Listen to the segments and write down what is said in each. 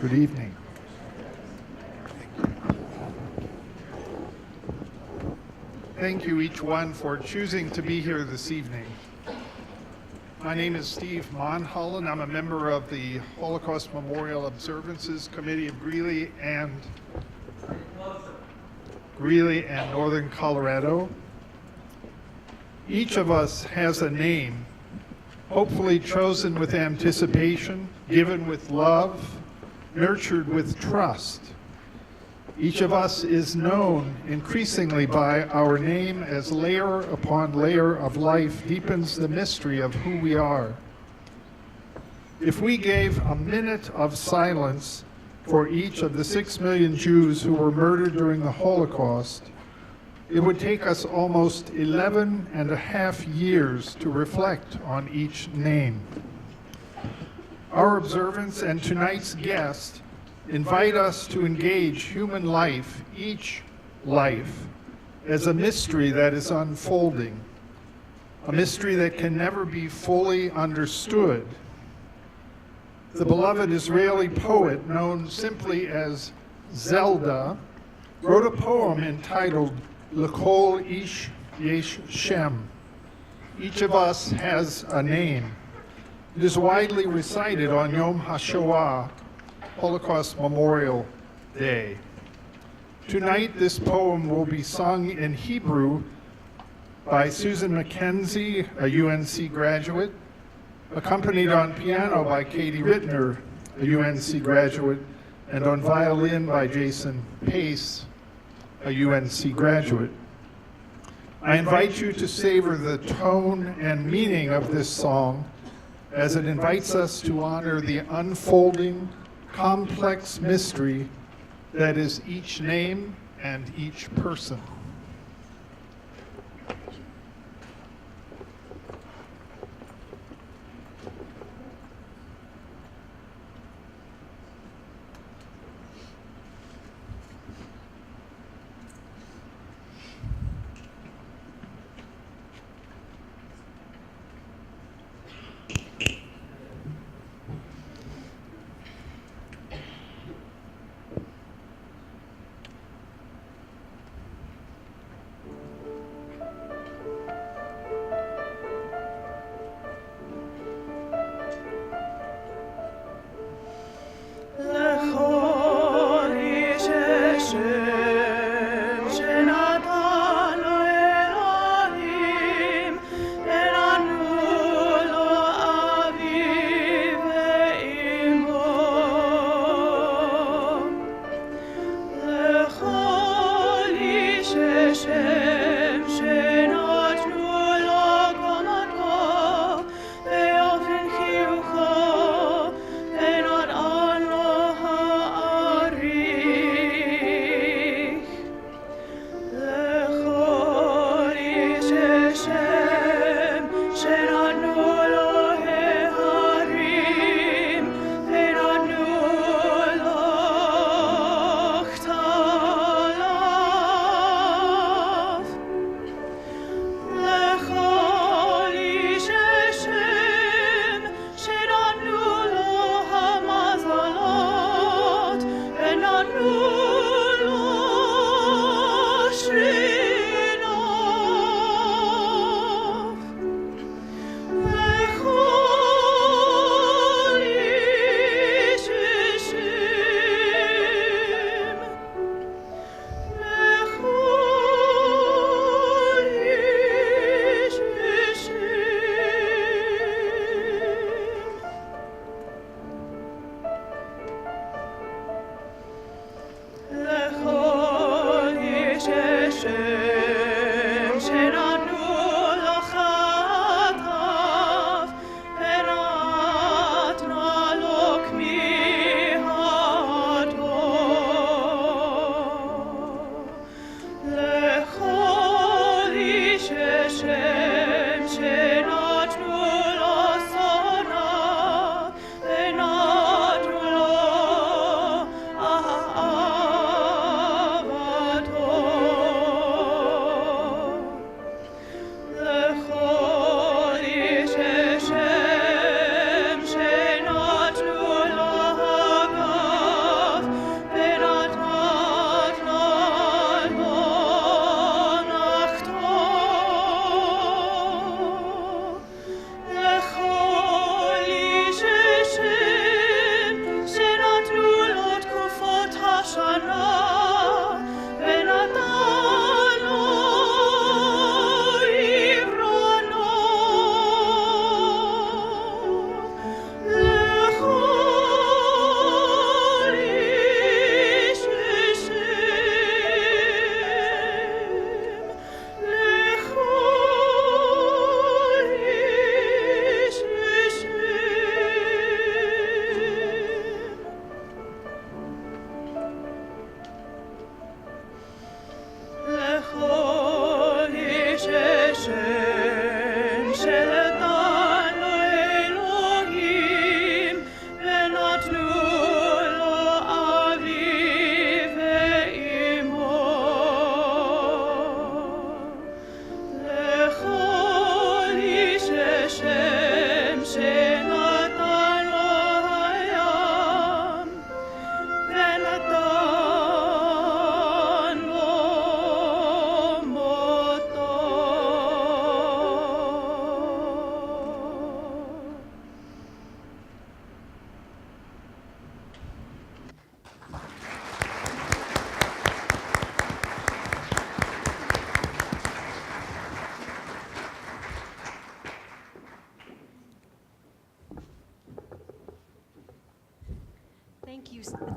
Good evening. Thank you each one for choosing to be here this evening. My name is Steve Monhull, and I'm a member of the Holocaust Memorial Observances Committee of Greeley and Northern Colorado. Each of us has a name, hopefully chosen with anticipation, given with love, nurtured with trust. Each of us is known increasingly by our name as layer upon layer of life deepens the mystery of who we are. If we gave a minute of silence for each of the 6 million Jews who were murdered during the Holocaust, it would take us almost 11 and a half years to reflect on each name. Our observance and tonight's guest invite us to engage human life, each life, as a mystery that is unfolding, a mystery that can never be fully understood. The beloved Israeli poet, known simply as Zelda, wrote a poem entitled L'Kol Ish Yesh Shem. Each of us has a name. It is widely recited on Yom HaShoah, Holocaust Memorial Day. Tonight, this poem will be sung in Hebrew by Susan McKenzie, a UNC graduate, accompanied on piano by Kati Rittner, a UNC graduate, and on violin by Jason Pace, a UNC graduate. I invite you to savor the tone and meaning of this song as it invites us to honor the unfolding, complex mystery that is each name and each person.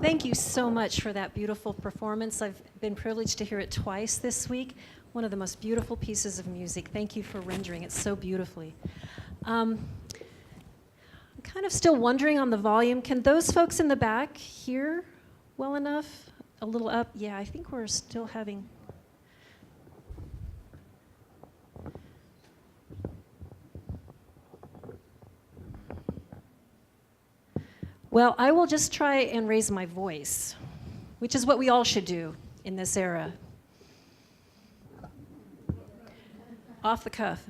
Thank you so much for that beautiful performance. I've been privileged to hear it twice this week. One of the most beautiful pieces of music. Thank you for rendering it so beautifully. I'm kind of still wondering on the volume. Can those folks in the back hear well enough? A little up? Yeah, I think we're still having... Well, I will just try and raise my voice, which is what we all should do in this era. Off the cuff.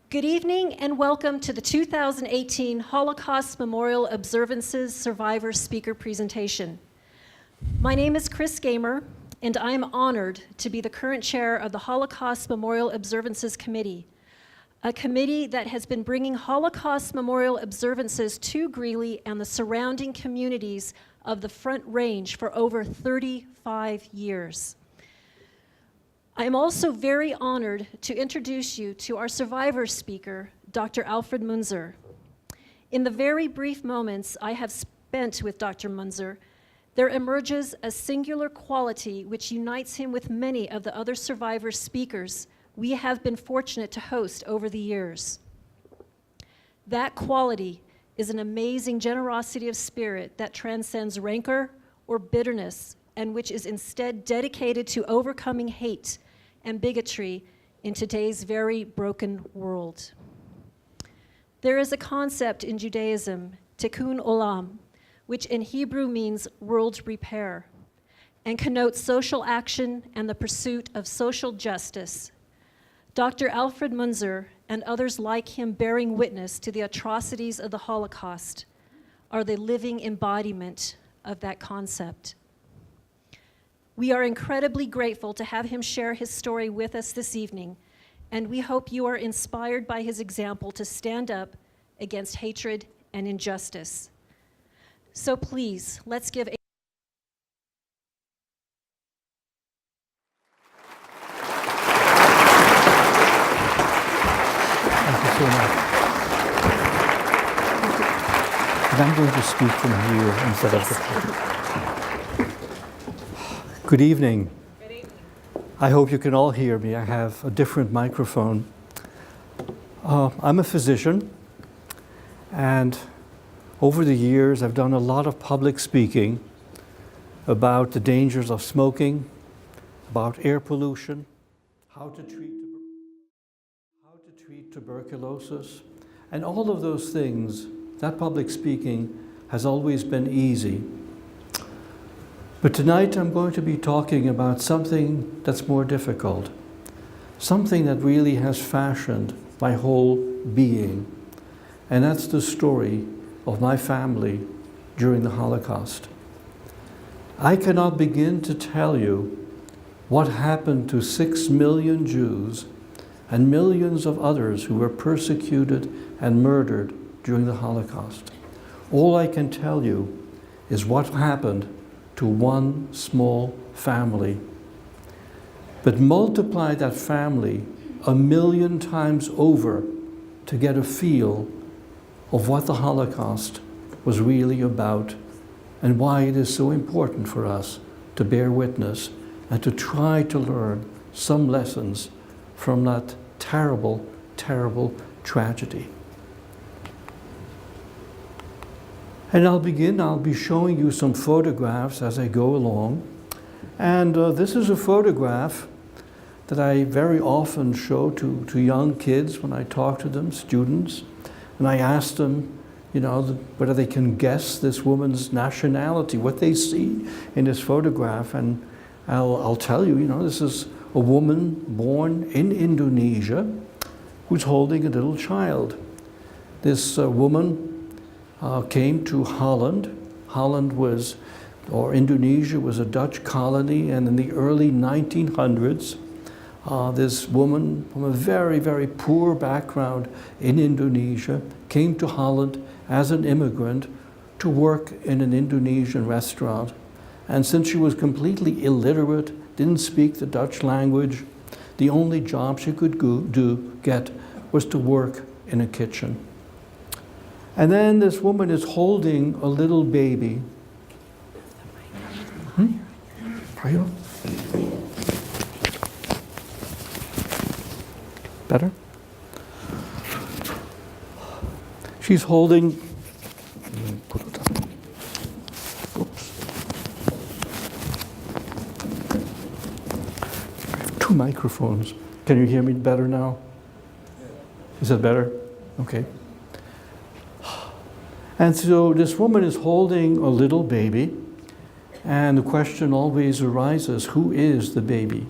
Good evening and welcome to the 2018 Holocaust Memorial Observances Survivor Speaker Presentation. My name is Chris Gamer, and I am honored to be the current chair of the Holocaust Memorial Observances Committee, a committee that has been bringing Holocaust memorial observances to Greeley and the surrounding communities of the Front Range for over 35 years. I am also very honored to introduce you to our survivor speaker, Dr. Alfred Münzer. In the very brief moments I have spent with Dr. Munzur, there emerges a singular quality which unites him with many of the other survivor speakers we have been fortunate to host over the years. That quality is an amazing generosity of spirit that transcends rancor or bitterness and which is instead dedicated to overcoming hate and bigotry in today's very broken world. There is a concept in Judaism, tikkun olam, which in Hebrew means world repair, and connotes social action and the pursuit of social justice. Dr. Alfred Münzer and others like him bearing witness to the atrocities of the Holocaust are the living embodiment of that concept. We are incredibly grateful to have him share his story with us this evening, and we hope you are inspired by his example to stand up against hatred and injustice. So please, let's give a And I'm going to speak from here instead of the pulpit. Good evening. Good evening. I hope you can all hear me. I have a different microphone. I'm a physician, and over the years I've done a lot of public speaking about the dangers of smoking, about air pollution, how to treat tuberculosis, and all of those things. That public speaking has always been easy. But tonight I'm going to be talking about something that's more difficult, something that really has fashioned my whole being, and that's the story of my family during the Holocaust. I cannot begin to tell you what happened to 6 million Jews and millions of others who were persecuted and murdered during the Holocaust. All I can tell you is what happened to one small family. But multiply that family 1,000,000 times over to get a feel of what the Holocaust was really about and why it is so important for us to bear witness and to try to learn some lessons from that terrible, terrible tragedy. And I'll be showing you some photographs as I go along. And this is a photograph that I very often show to young kids when I talk to them, students. And I ask them, whether they can guess this woman's nationality, what they see in this photograph. And I'll tell you, this is a woman born in Indonesia who's holding a little child. This woman came to Holland. Indonesia was a Dutch colony, and in the early 1900s, this woman from a very, very poor background in Indonesia came to Holland as an immigrant to work in an Indonesian restaurant. And since she was completely illiterate, didn't speak the Dutch language, the only job she could get was to work in a kitchen. And then this woman is holding a little baby. Are you? Better? She's holding. Put it up. Oops. I have two microphones. Can you hear me better now? Is that better? Okay. And so this woman is holding a little baby, and the question always arises, who is the baby?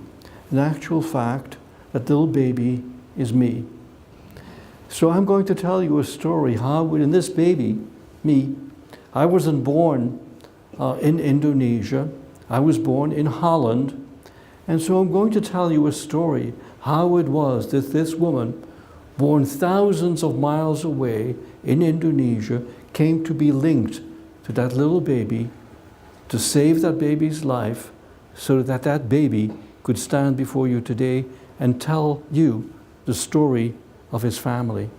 In actual fact, that little baby is me. So I'm going to tell you a story how in this baby, me, I wasn't born in Indonesia. I was born in Holland. And so I'm going to tell you a story how it was that this woman, born thousands of miles away in Indonesia, came to be linked to that little baby to save that baby's life so that that baby could stand before you today and tell you the story of his family.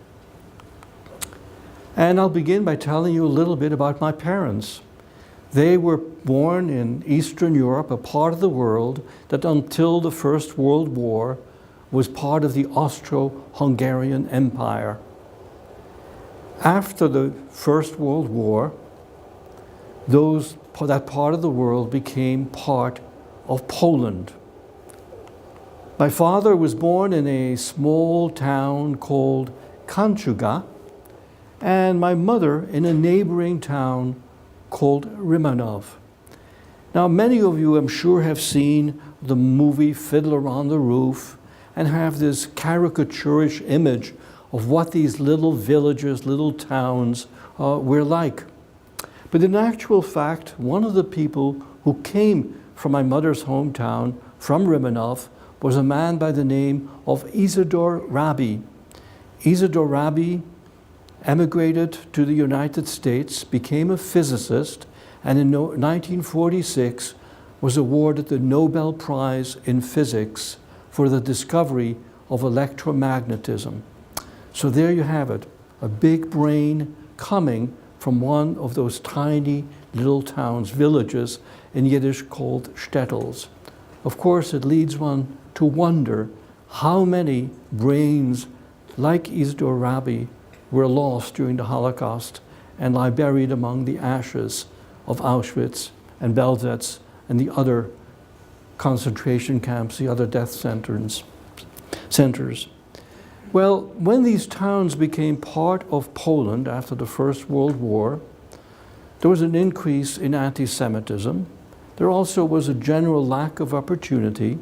And I'll begin by telling you a little bit about my parents. They were born in Eastern Europe, a part of the world that until the First World War was part of the Austro-Hungarian Empire. After the First World War, that part of the world became part of Poland. My father was born in a small town called Kanchuga, and my mother in a neighboring town called Rymanov. Now, many of you, I'm sure, have seen the movie Fiddler on the Roof and have this caricaturish image of what these little villages, little towns were like. But in actual fact, one of the people who came from my mother's hometown, from Rymanov, was a man by the name of Isidor Rabi. Isidor Rabi emigrated to the United States, became a physicist, and in 1946 was awarded the Nobel Prize in Physics for the discovery of electromagnetism. So there you have it, a big brain coming from one of those tiny little towns, villages in Yiddish called shtetls. Of course, it leads one to wonder how many brains like Isidor Rabi were lost during the Holocaust and lie buried among the ashes of Auschwitz and Belzec and the other concentration camps, the other death centers. Well, when these towns became part of Poland after the First World War, there was an increase in anti-Semitism. There also was a general lack of opportunity,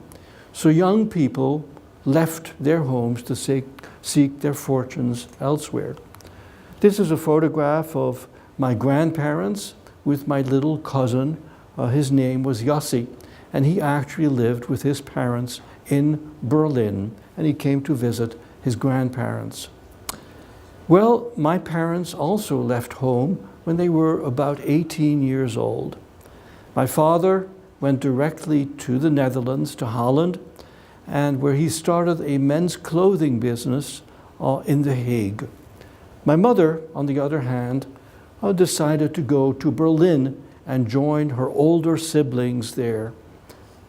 so young people left their homes to seek their fortunes elsewhere. This is a photograph of my grandparents with my little cousin. His name was Yossi, and he actually lived with his parents in Berlin, and he came to visit his grandparents. Well, my parents also left home when they were about 18 years old. My father went directly to the Netherlands, to Holland, and where he started a men's clothing business in The Hague. My mother, on the other hand, decided to go to Berlin and join her older siblings there.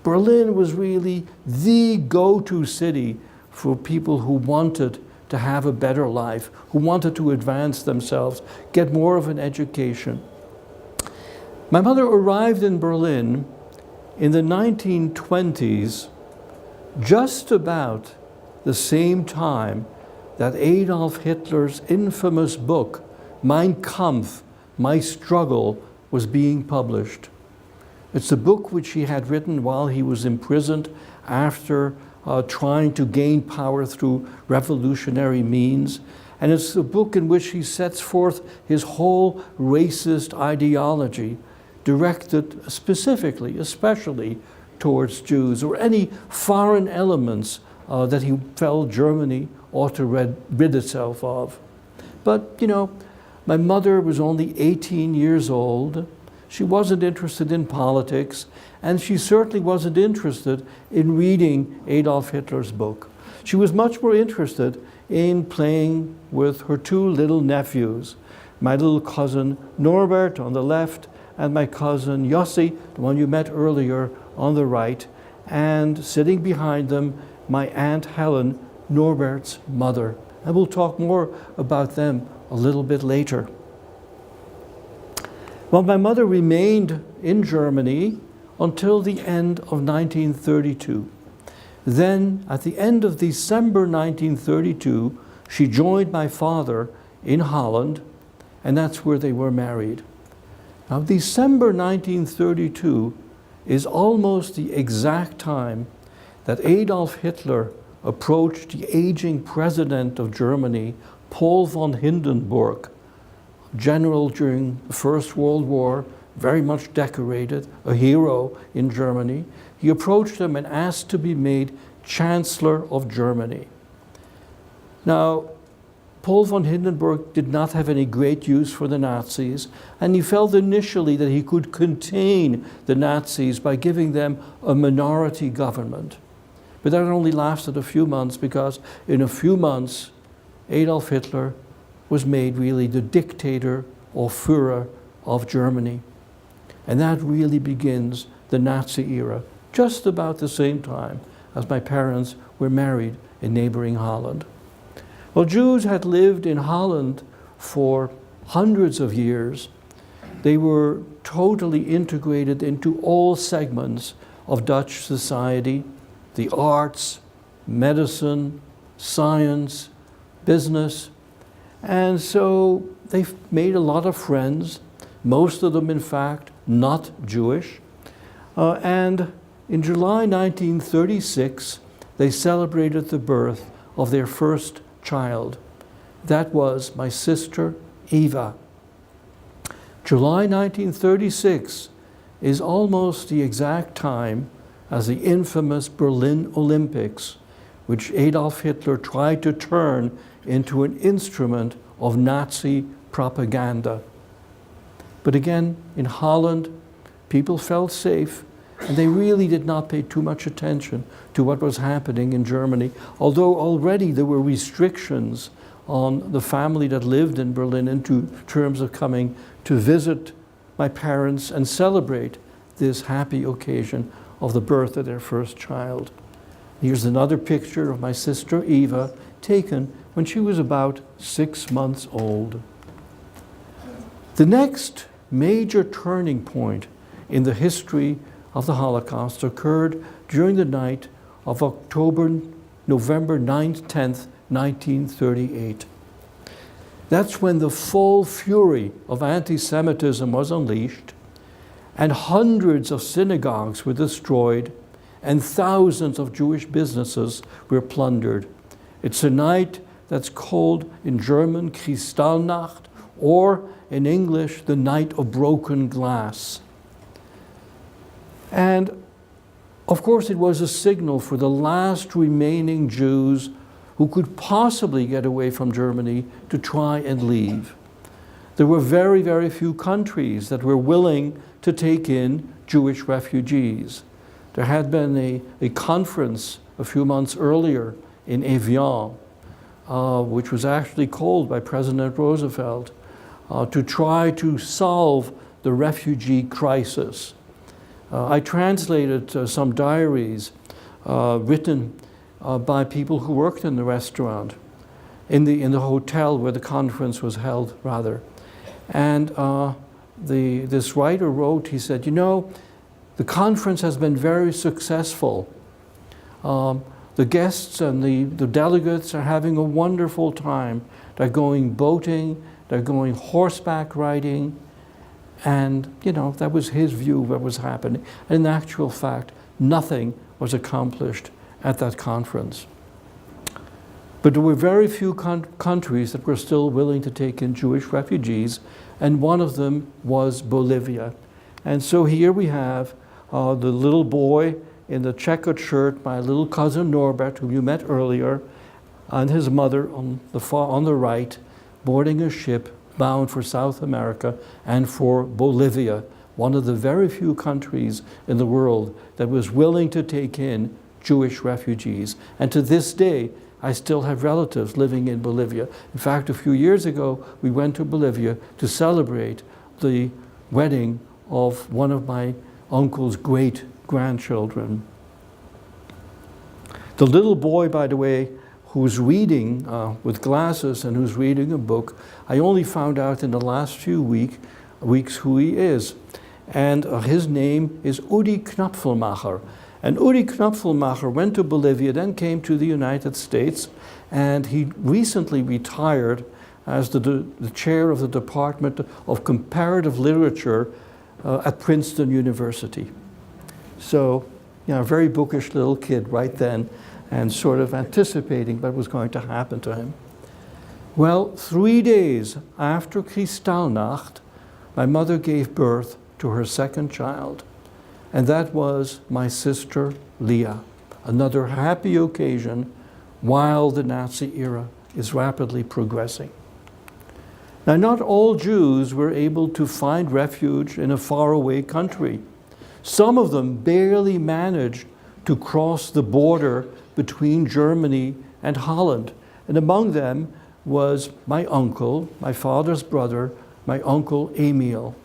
Berlin was really the go-to city for people who wanted to have a better life, who wanted to advance themselves, get more of an education. My mother arrived in Berlin in the 1920s, just about the same time that Adolf Hitler's infamous book, Mein Kampf, My Struggle, was being published. It's a book which he had written while he was imprisoned after trying to gain power through revolutionary means. And it's a book in which he sets forth his whole racist ideology, directed specifically, especially towards Jews or any foreign elements that he felt Germany ought to rid itself of. But, you know, my mother was only 18 years old. She wasn't interested in politics, and she certainly wasn't interested in reading Adolf Hitler's book. She was much more interested in playing with her two little nephews. my little cousin Norbert on the left, and my cousin Yossi, the one you met earlier, on the right, and sitting behind them, my Aunt Helen, Norbert's mother. And we'll talk more about them a little bit later. Well, my mother remained in Germany until the end of 1932. Then, at the end of December 1932, she joined my father in Holland, and that's where they were married. Now, December 1932 is almost the exact time that Adolf Hitler approached the aging president of Germany, Paul von Hindenburg, general during the First World War, very much decorated, a hero in Germany. He approached him and asked to be made Chancellor of Germany. Now, Paul von Hindenburg did not have any great use for the Nazis, and he felt initially that he could contain the Nazis by giving them a minority government. But that only lasted a few months, because in a few months, Adolf Hitler was made really the dictator or Führer of Germany. And that really begins the Nazi era, just about the same time as my parents were married in neighboring Holland. Well, Jews had lived in Holland for hundreds of years. They were totally integrated into all segments of Dutch society, the arts, medicine, science, business. And so they've made a lot of friends, most of them, in fact, not Jewish. And in July 1936, they celebrated the birth of their first child. That was my sister, Eva. July 1936 is almost the exact time as the infamous Berlin Olympics, which Adolf Hitler tried to turn into an instrument of Nazi propaganda. But again, in Holland, people felt safe, and they really did not pay too much attention to what was happening in Germany, although already there were restrictions on the family that lived in Berlin in terms of coming to visit my parents and celebrate this happy occasion of the birth of their first child. Here's another picture of my sister Eva, taken when she was about 6 months old. The next major turning point in the history of the Holocaust occurred during the night of November 9th, 10th, 1938. That's when the full fury of anti-Semitism was unleashed, and hundreds of synagogues were destroyed, and thousands of Jewish businesses were plundered. It's a night that's called in German Kristallnacht, or in English, the night of broken glass. And of course, it was a signal for the last remaining Jews who could possibly get away from Germany to try and leave. There were very, very few countries that were willing to take in Jewish refugees. There had been a conference a few months earlier in Evian, which was actually called by President Roosevelt to try to solve the refugee crisis. I translated some diaries written by people who worked in the restaurant, in the hotel where the conference was held, rather. And this writer wrote, he said, you know, the conference has been very successful. The guests and the delegates are having a wonderful time. They're going boating, they're going horseback riding, and, you know, that was his view of what was happening. And in actual fact, nothing was accomplished at that conference. But there were very few countries that were still willing to take in Jewish refugees, and one of them was Bolivia. And so here we have the little boy in the checkered shirt, my little cousin Norbert, whom you met earlier, and his mother on the right, boarding a ship bound for South America and for Bolivia, one of the very few countries in the world that was willing to take in Jewish refugees. And to this day, I still have relatives living in Bolivia. In fact, a few years ago, we went to Bolivia to celebrate the wedding of one of my uncle's great-grandchildren. The little boy, by the way, who's reading with glasses and who's reading a book, I only found out in the last few weeks who he is. And his name is Udi Knapfelmacher. And Udi Knapfelmacher went to Bolivia, then came to the United States, and he recently retired as the chair of the Department of Comparative Literature at Princeton University. So, you know, a very bookish little kid right then, and sort of anticipating what was going to happen to him. Well, 3 days after Kristallnacht, my mother gave birth to her second child, and that was my sister Leah. Another happy occasion while the Nazi era is rapidly progressing. Now, not all Jews were able to find refuge in a faraway country. Some of them barely managed to cross the border between Germany and Holland. And among them was my uncle, my father's brother, my uncle Emil.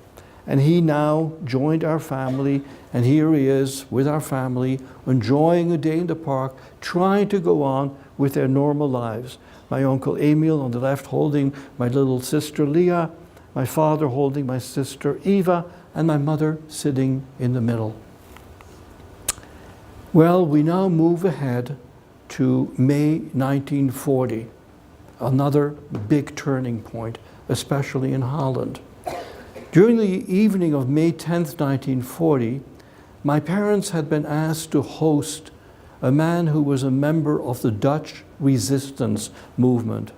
And he now joined our family, and here he is with our family, enjoying a day in the park, trying to go on with their normal lives. My uncle Emil on the left holding my little sister Leah, my father holding my sister Eva, and my mother sitting in the middle. Well, we now move ahead to May 1940, another big turning point, especially in Holland. During the evening of May 10th, 1940, my parents had been asked to host a man who was a member of the Dutch resistance movement.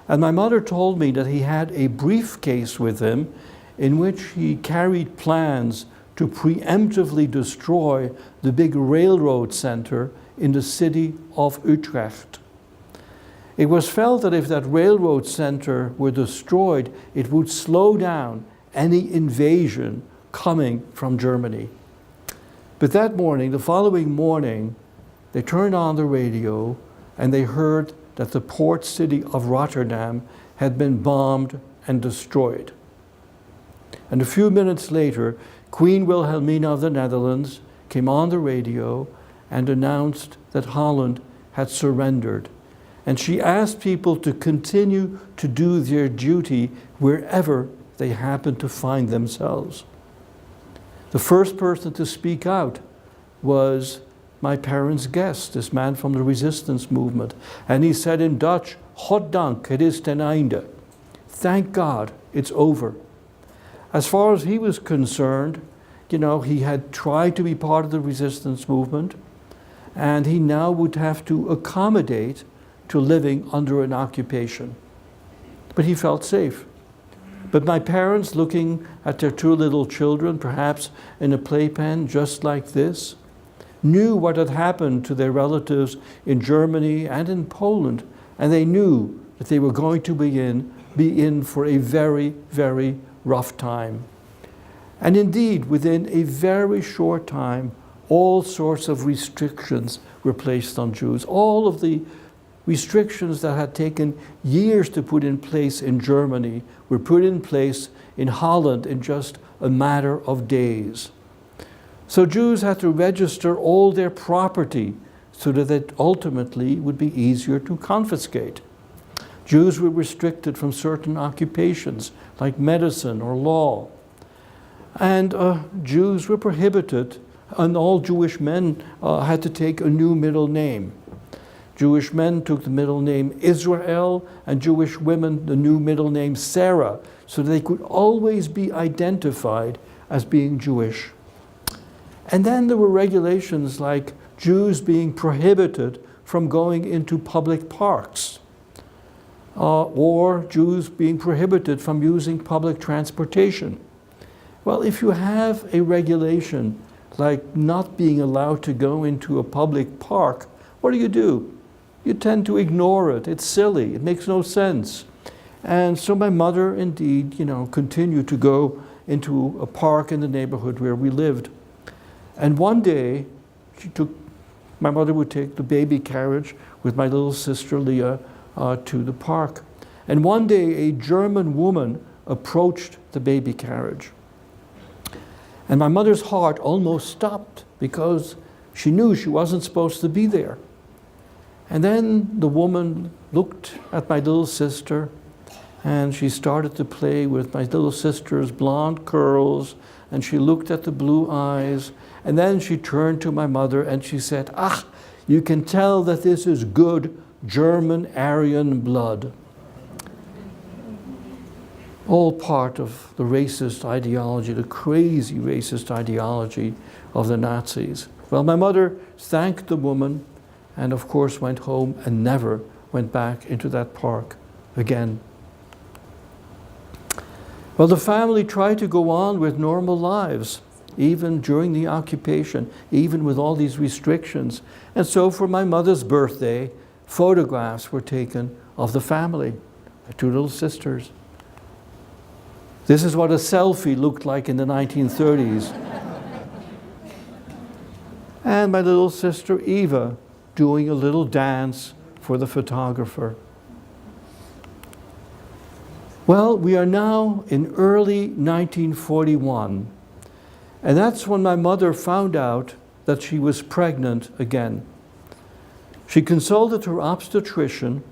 And my mother told me that he had a briefcase with him in which he carried plans to preemptively destroy the big railroad center in the city of Utrecht. It was felt that if that railroad center were destroyed, it would slow down any invasion coming from Germany. But that morning, the following morning, they turned on the radio and they heard that the port city of Rotterdam had been bombed and destroyed. And a few minutes later, Queen Wilhelmina of the Netherlands came on the radio and announced that Holland had surrendered. And she asked people to continue to do their duty wherever they happened to find themselves. The first person to speak out was my parents' guest, this man from the resistance movement. And he said in Dutch, "God dank, het is ten einde." Thank God, it's over. As far as he was concerned, you know, he had tried to be part of the resistance movement, and he now would have to accommodate to living under an occupation. But he felt safe. But my parents, looking at their two little children, perhaps in a playpen just like this, knew what had happened to their relatives in Germany and in Poland, and they knew that they were going to be in for a very, very rough time. And indeed, within a very short time, all sorts of restrictions were placed on Jews. All of the restrictions that had taken years to put in place in Germany were put in place in Holland in just a matter of days. So Jews had to register all their property so that it ultimately would be easier to confiscate. Jews were restricted from certain occupations like medicine or law. And Jews were prohibited, and all Jewish men had to take a new middle name. Jewish men took the middle name Israel, and Jewish women the new middle name Sarah, so they could always be identified as being Jewish. And then there were regulations like Jews being prohibited from going into public parks, or Jews being prohibited from using public transportation. Well, if you have a regulation like not being allowed to go into a public park, what do? You tend to ignore it. It's silly. It makes no sense. And so my mother, indeed, continued to go into a park in the neighborhood where we lived. And one day, my mother would take the baby carriage with my little sister Leah to the park. And one day a German woman approached the baby carriage. And my mother's heart almost stopped because she knew she wasn't supposed to be there. And then the woman looked at my little sister and she started to play with my little sister's blonde curls, and she looked at the blue eyes, and then she turned to my mother and she said, "Ah, you can tell that this is good German Aryan blood." All part of the racist ideology, the crazy racist ideology of the Nazis. Well, my mother thanked the woman and of course went home and never went back into that park again. Well, the family tried to go on with normal lives, even during the occupation, even with all these restrictions. And so for my mother's birthday, photographs were taken of the family, my two little sisters. This is what a selfie looked like in the 1930s. And my little sister Eva doing a little dance for the photographer. Well, we are now in early 1941, and that's when my mother found out that she was pregnant again. She consulted her obstetrician,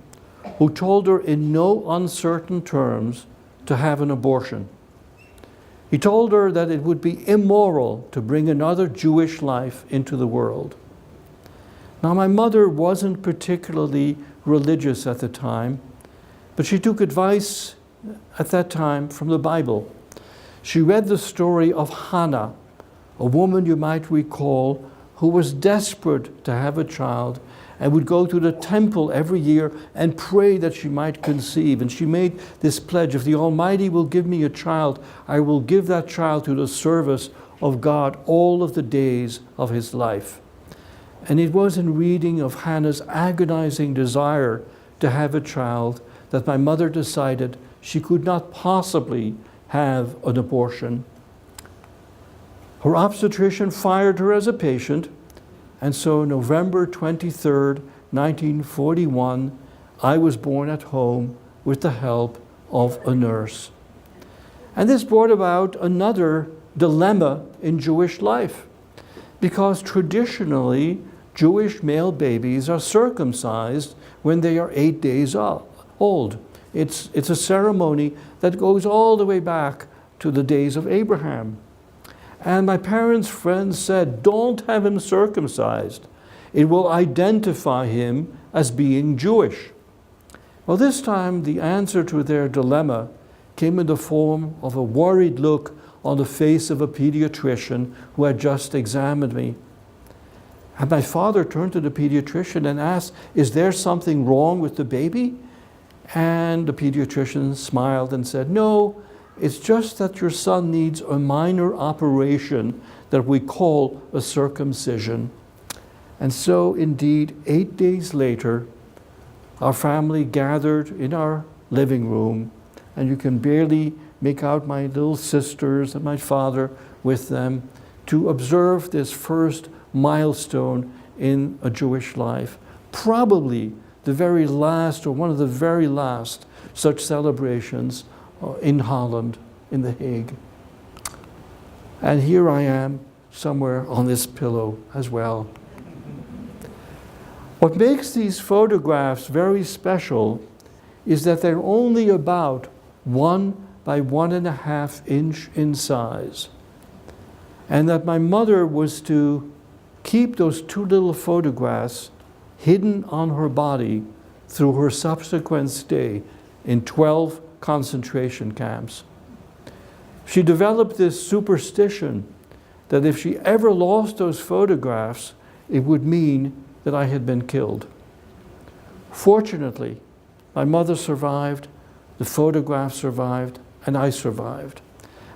who told her in no uncertain terms to have an abortion. He told her that it would be immoral to bring another Jewish life into the world. Now, my mother wasn't particularly religious at the time, but she took advice at that time from the Bible. She read the story of Hannah, a woman you might recall who was desperate to have a child and would go to the temple every year and pray that she might conceive. And she made this pledge, if the Almighty will give me a child, I will give that child to the service of God all of the days of his life. And it was in reading of Hannah's agonizing desire to have a child that my mother decided she could not possibly have an abortion. Her obstetrician fired her as a patient, and so November 23rd, 1941, I was born at home with the help of a nurse. And this brought about another dilemma in Jewish life, because traditionally Jewish male babies are circumcised when they are 8 days old. It's a ceremony that goes all the way back to the days of Abraham. And my parents' friends said, don't have him circumcised. It will identify him as being Jewish. Well, this time the answer to their dilemma came in the form of a worried look on the face of a pediatrician who had just examined me. And my father turned to the pediatrician and asked, is there something wrong with the baby? And the pediatrician smiled and said, no, it's just that your son needs a minor operation that we call a circumcision. And so indeed, 8 days later, our family gathered in our living room, and you can barely make out my little sisters and my father with them to observe this first milestone in a Jewish life. Probably the very last, or one of the very last, such celebrations in Holland, in The Hague. And here I am, somewhere on this pillow as well. What makes these photographs very special is that they're only about 1 by 1.5 inch in size. And that my mother was to keep those two little photographs hidden on her body through her subsequent stay in 12 concentration camps. She developed this superstition that if she ever lost those photographs, it would mean that I had been killed. Fortunately, my mother survived, the photographs survived, and I survived.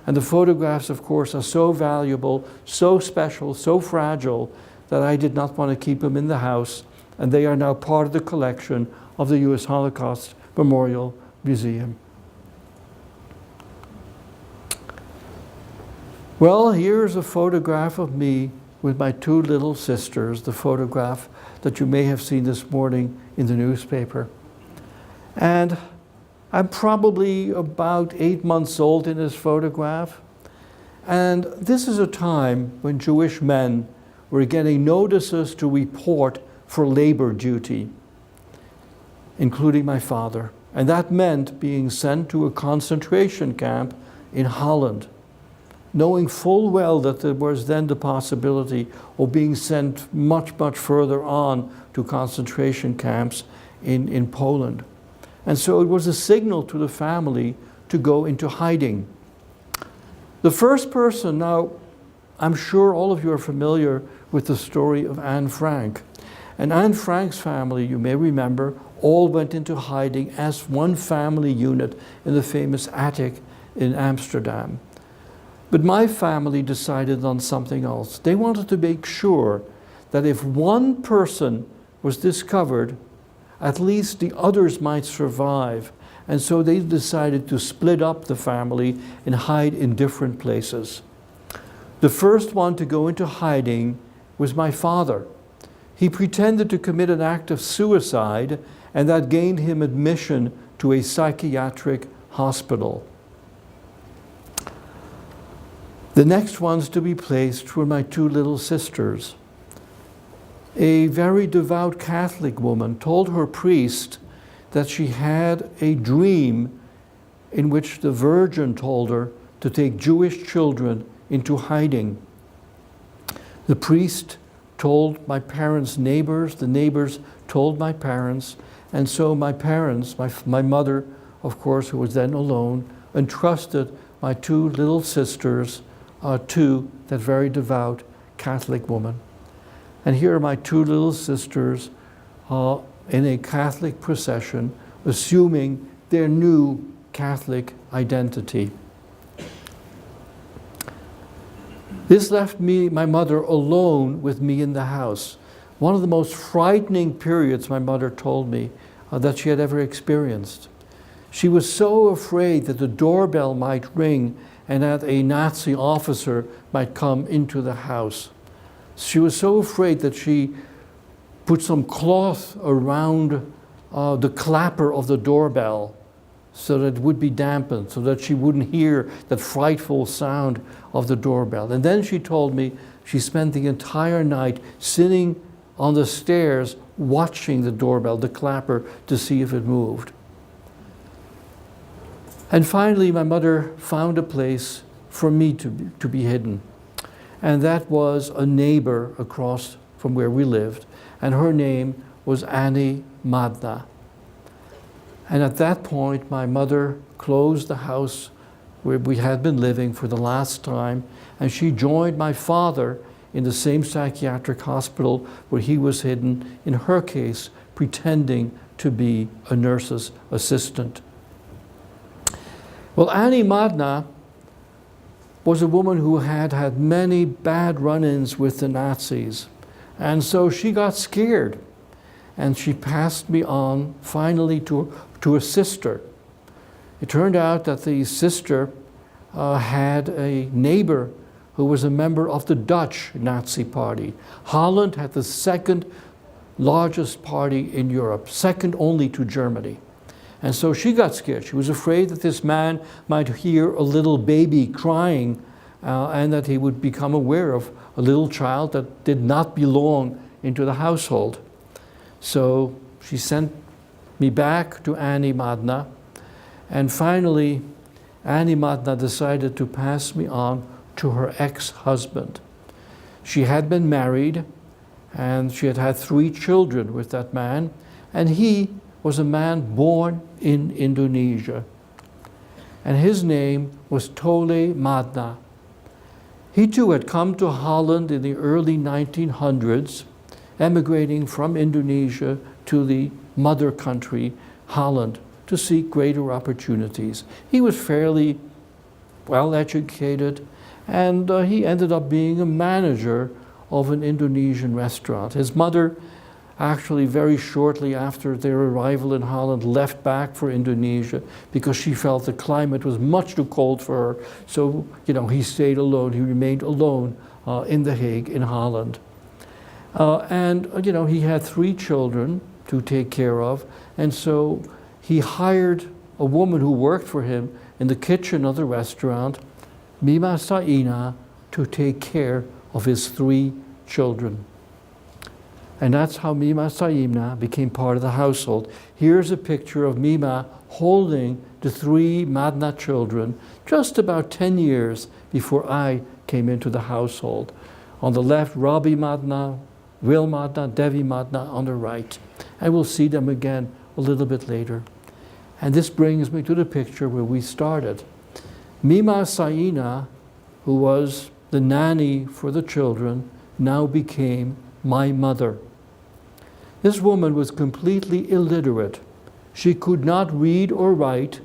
And the photographs, of course, are so valuable, so special, so fragile, that I did not want to keep them in the house, and they are now part of the collection of the U.S. Holocaust Memorial Museum. Well, here's a photograph of me with my two little sisters, the photograph that you may have seen this morning in the newspaper. And I'm probably about 8 months old in this photograph. And this is a time when Jewish men were getting notices to report for labor duty, including my father. And that meant being sent to a concentration camp in Holland, knowing full well that there was then the possibility of being sent much, much further on to concentration camps in Poland. And so it was a signal to the family to go into hiding. The first person, now, I'm sure all of you are familiar with the story of Anne Frank. And Anne Frank's family, you may remember, all went into hiding as one family unit in the famous attic in Amsterdam. But my family decided on something else. They wanted to make sure that if one person was discovered, at least the others might survive. And so they decided to split up the family and hide in different places. The first one to go into hiding was my father. He pretended to commit an act of suicide, and that gained him admission to a psychiatric hospital. The next ones to be placed were my two little sisters. A very devout Catholic woman told her priest that she had a dream in which the Virgin told her to take Jewish children into hiding. The priest told my parents' neighbors, the neighbors told my parents, and so my parents, my mother, of course, who was then alone, entrusted my two little sisters to that very devout Catholic woman. And here are my two little sisters in a Catholic procession, assuming their new Catholic identity. This left me, my mother, alone with me in the house. One of the most frightening periods, my mother told me, that she had ever experienced. She was so afraid that the doorbell might ring and that a Nazi officer might come into the house. She was so afraid that she put some cloth around the clapper of the doorbell so that it would be dampened, so that she wouldn't hear that frightful sound of the doorbell. And then she told me she spent the entire night sitting on the stairs watching the doorbell, the clapper, to see if it moved. And finally, my mother found a place for me to be hidden. And that was a neighbor across from where we lived. And her name was Annie Madna. And at that point, my mother closed the house where we had been living for the last time, and she joined my father in the same psychiatric hospital where he was hidden, in her case, pretending to be a nurse's assistant. Well, Annie Madna was a woman who had had many bad run-ins with the Nazis. And so she got scared. And she passed me on finally to a sister. It turned out that the sister had a neighbor who was a member of the Dutch Nazi Party. Holland had the second largest party in Europe, second only to Germany. And so she got scared. She was afraid that this man might hear a little baby crying and that he would become aware of a little child that did not belong into the household. So she sent me back to Annie Madna. And finally, Annie Madna decided to pass me on to her ex-husband. She had been married and she had had 3 children with that man, and he was a man born in Indonesia. And his name was Tole Madna. He too had come to Holland in the early 1900s, emigrating from Indonesia to the mother country, Holland, to seek greater opportunities. He was fairly well educated, and he ended up being a manager of an Indonesian restaurant. His mother, actually very shortly after their arrival in Holland, left back for Indonesia because she felt the climate was much too cold for her. So, he stayed alone. He remained alone in The Hague, in Holland. He had 3 children to take care of, and so he hired a woman who worked for him in the kitchen of the restaurant, Mima Saina, to take care of his 3 children. And that's how Mima Saina became part of the household. Here's a picture of Mima holding the 3 Madna children just about 10 years before I came into the household. On the left, Robbie Madna, Will Madna, Devi Madna on the right. And we'll see them again a little bit later. And this brings me to the picture where we started. Mima Saina, who was the nanny for the children, now became my mother. This woman was completely illiterate. She could not read or write.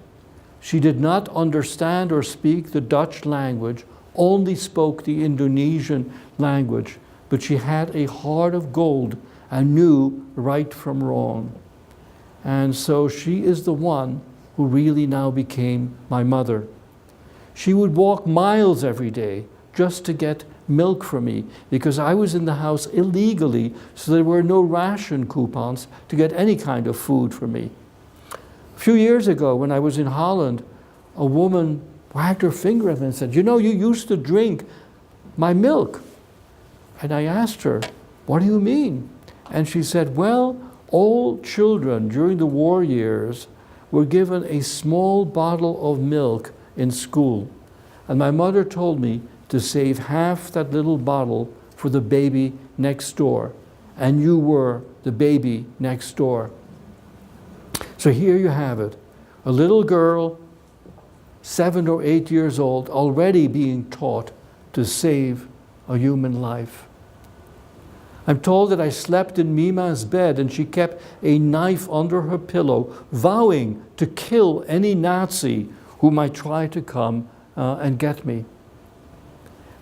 She did not understand or speak the Dutch language, only spoke the Indonesian language, but she had a heart of gold and knew right from wrong. And so she is the one who really now became my mother. She would walk miles every day just to get milk for me, because I was in the house illegally, so there were no ration coupons to get any kind of food for me. A few years ago, when I was in Holland, a woman wagged her finger at me and said, "You know, you used to drink my milk." And I asked her, "What do you mean?" And she said, "Well, all children during the war years were given a small bottle of milk in school. And my mother told me to save half that little bottle for the baby next door. And you were the baby next door." So here you have it. A little girl, 7 or 8 years old, already being taught to save a human life. I'm told that I slept in Mima's bed and she kept a knife under her pillow, vowing to kill any Nazi who might try to come and get me.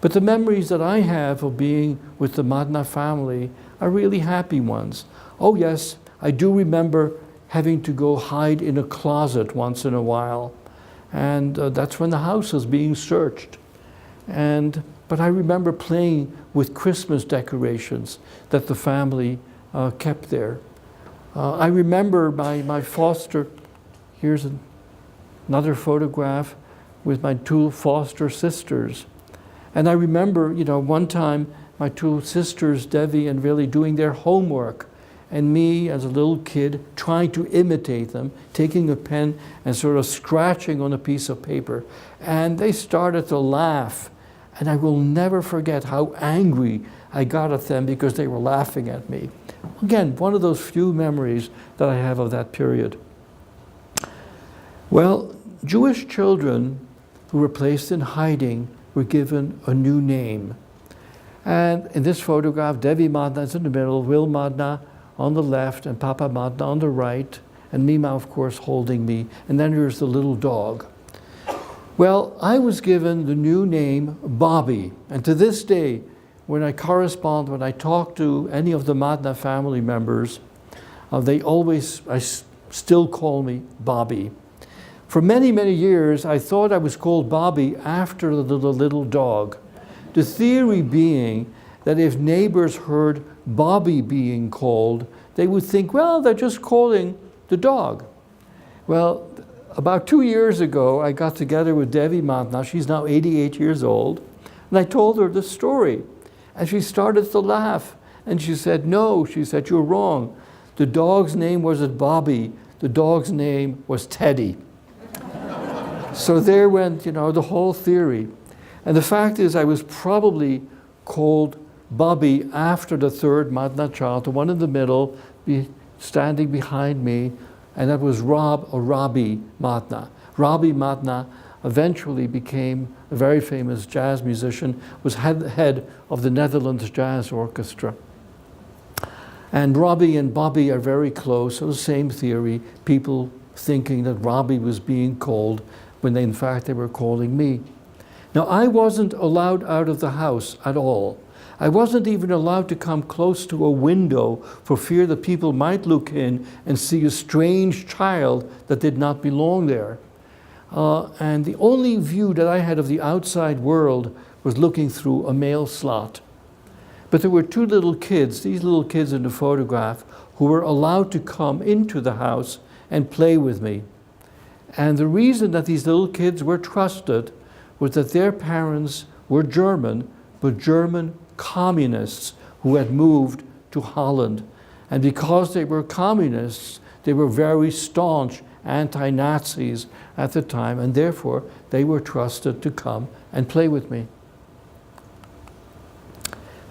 But the memories that I have of being with the Madna family are really happy ones. Oh yes, I do remember having to go hide in a closet once in a while. And that's when the house was being searched. But I remember playing with Christmas decorations that the family kept there. I remember my foster, here's another photograph with my 2 foster sisters. And I remember, one time my 2 sisters, Devi and Really, doing their homework, and me as a little kid trying to imitate them, taking a pen and sort of scratching on a piece of paper. And they started to laugh. And I will never forget how angry I got at them because they were laughing at me. Again, one of those few memories that I have of that period. Well, Jewish children who were placed in hiding were given a new name. And in this photograph, Devi Madna is in the middle, Will Madna on the left, and Papa Madna on the right, and Mima, of course, holding me. And then there's the little dog. Well, I was given the new name Bobby, and to this day, when I talk to any of the Madna family members, I still call me Bobby. For many, many years, I thought I was called Bobby after the little dog. The theory being that if neighbors heard Bobby being called, they would think, well, they're just calling the dog. Well, about 2 years ago, I got together with Devi Madna. She's now 88 years old. And I told her the story. And she started to laugh. And she said, "No," she said, "you're wrong. The dog's name wasn't Bobby. The dog's name was Teddy." So there went, the whole theory. And the fact is, I was probably called Bobby after the 3rd Madna child, the one in the middle, standing behind me, and that was Robbie Madna. Robbie Madna eventually became a very famous jazz musician, was head of the Netherlands Jazz Orchestra. And Robbie and Bobby are very close, so the same theory, people thinking that Robbie was being called when in fact they were calling me. Now, I wasn't allowed out of the house at all. I wasn't even allowed to come close to a window for fear that people might look in and see a strange child that did not belong there. And the only view that I had of the outside world was looking through a mail slot. But there were two little kids, these little kids in the photograph, who were allowed to come into the house and play with me. And the reason that these little kids were trusted was that their parents were German, but German communists who had moved to Holland. And because they were communists, they were very staunch anti-Nazis at the time, and therefore they were trusted to come and play with me.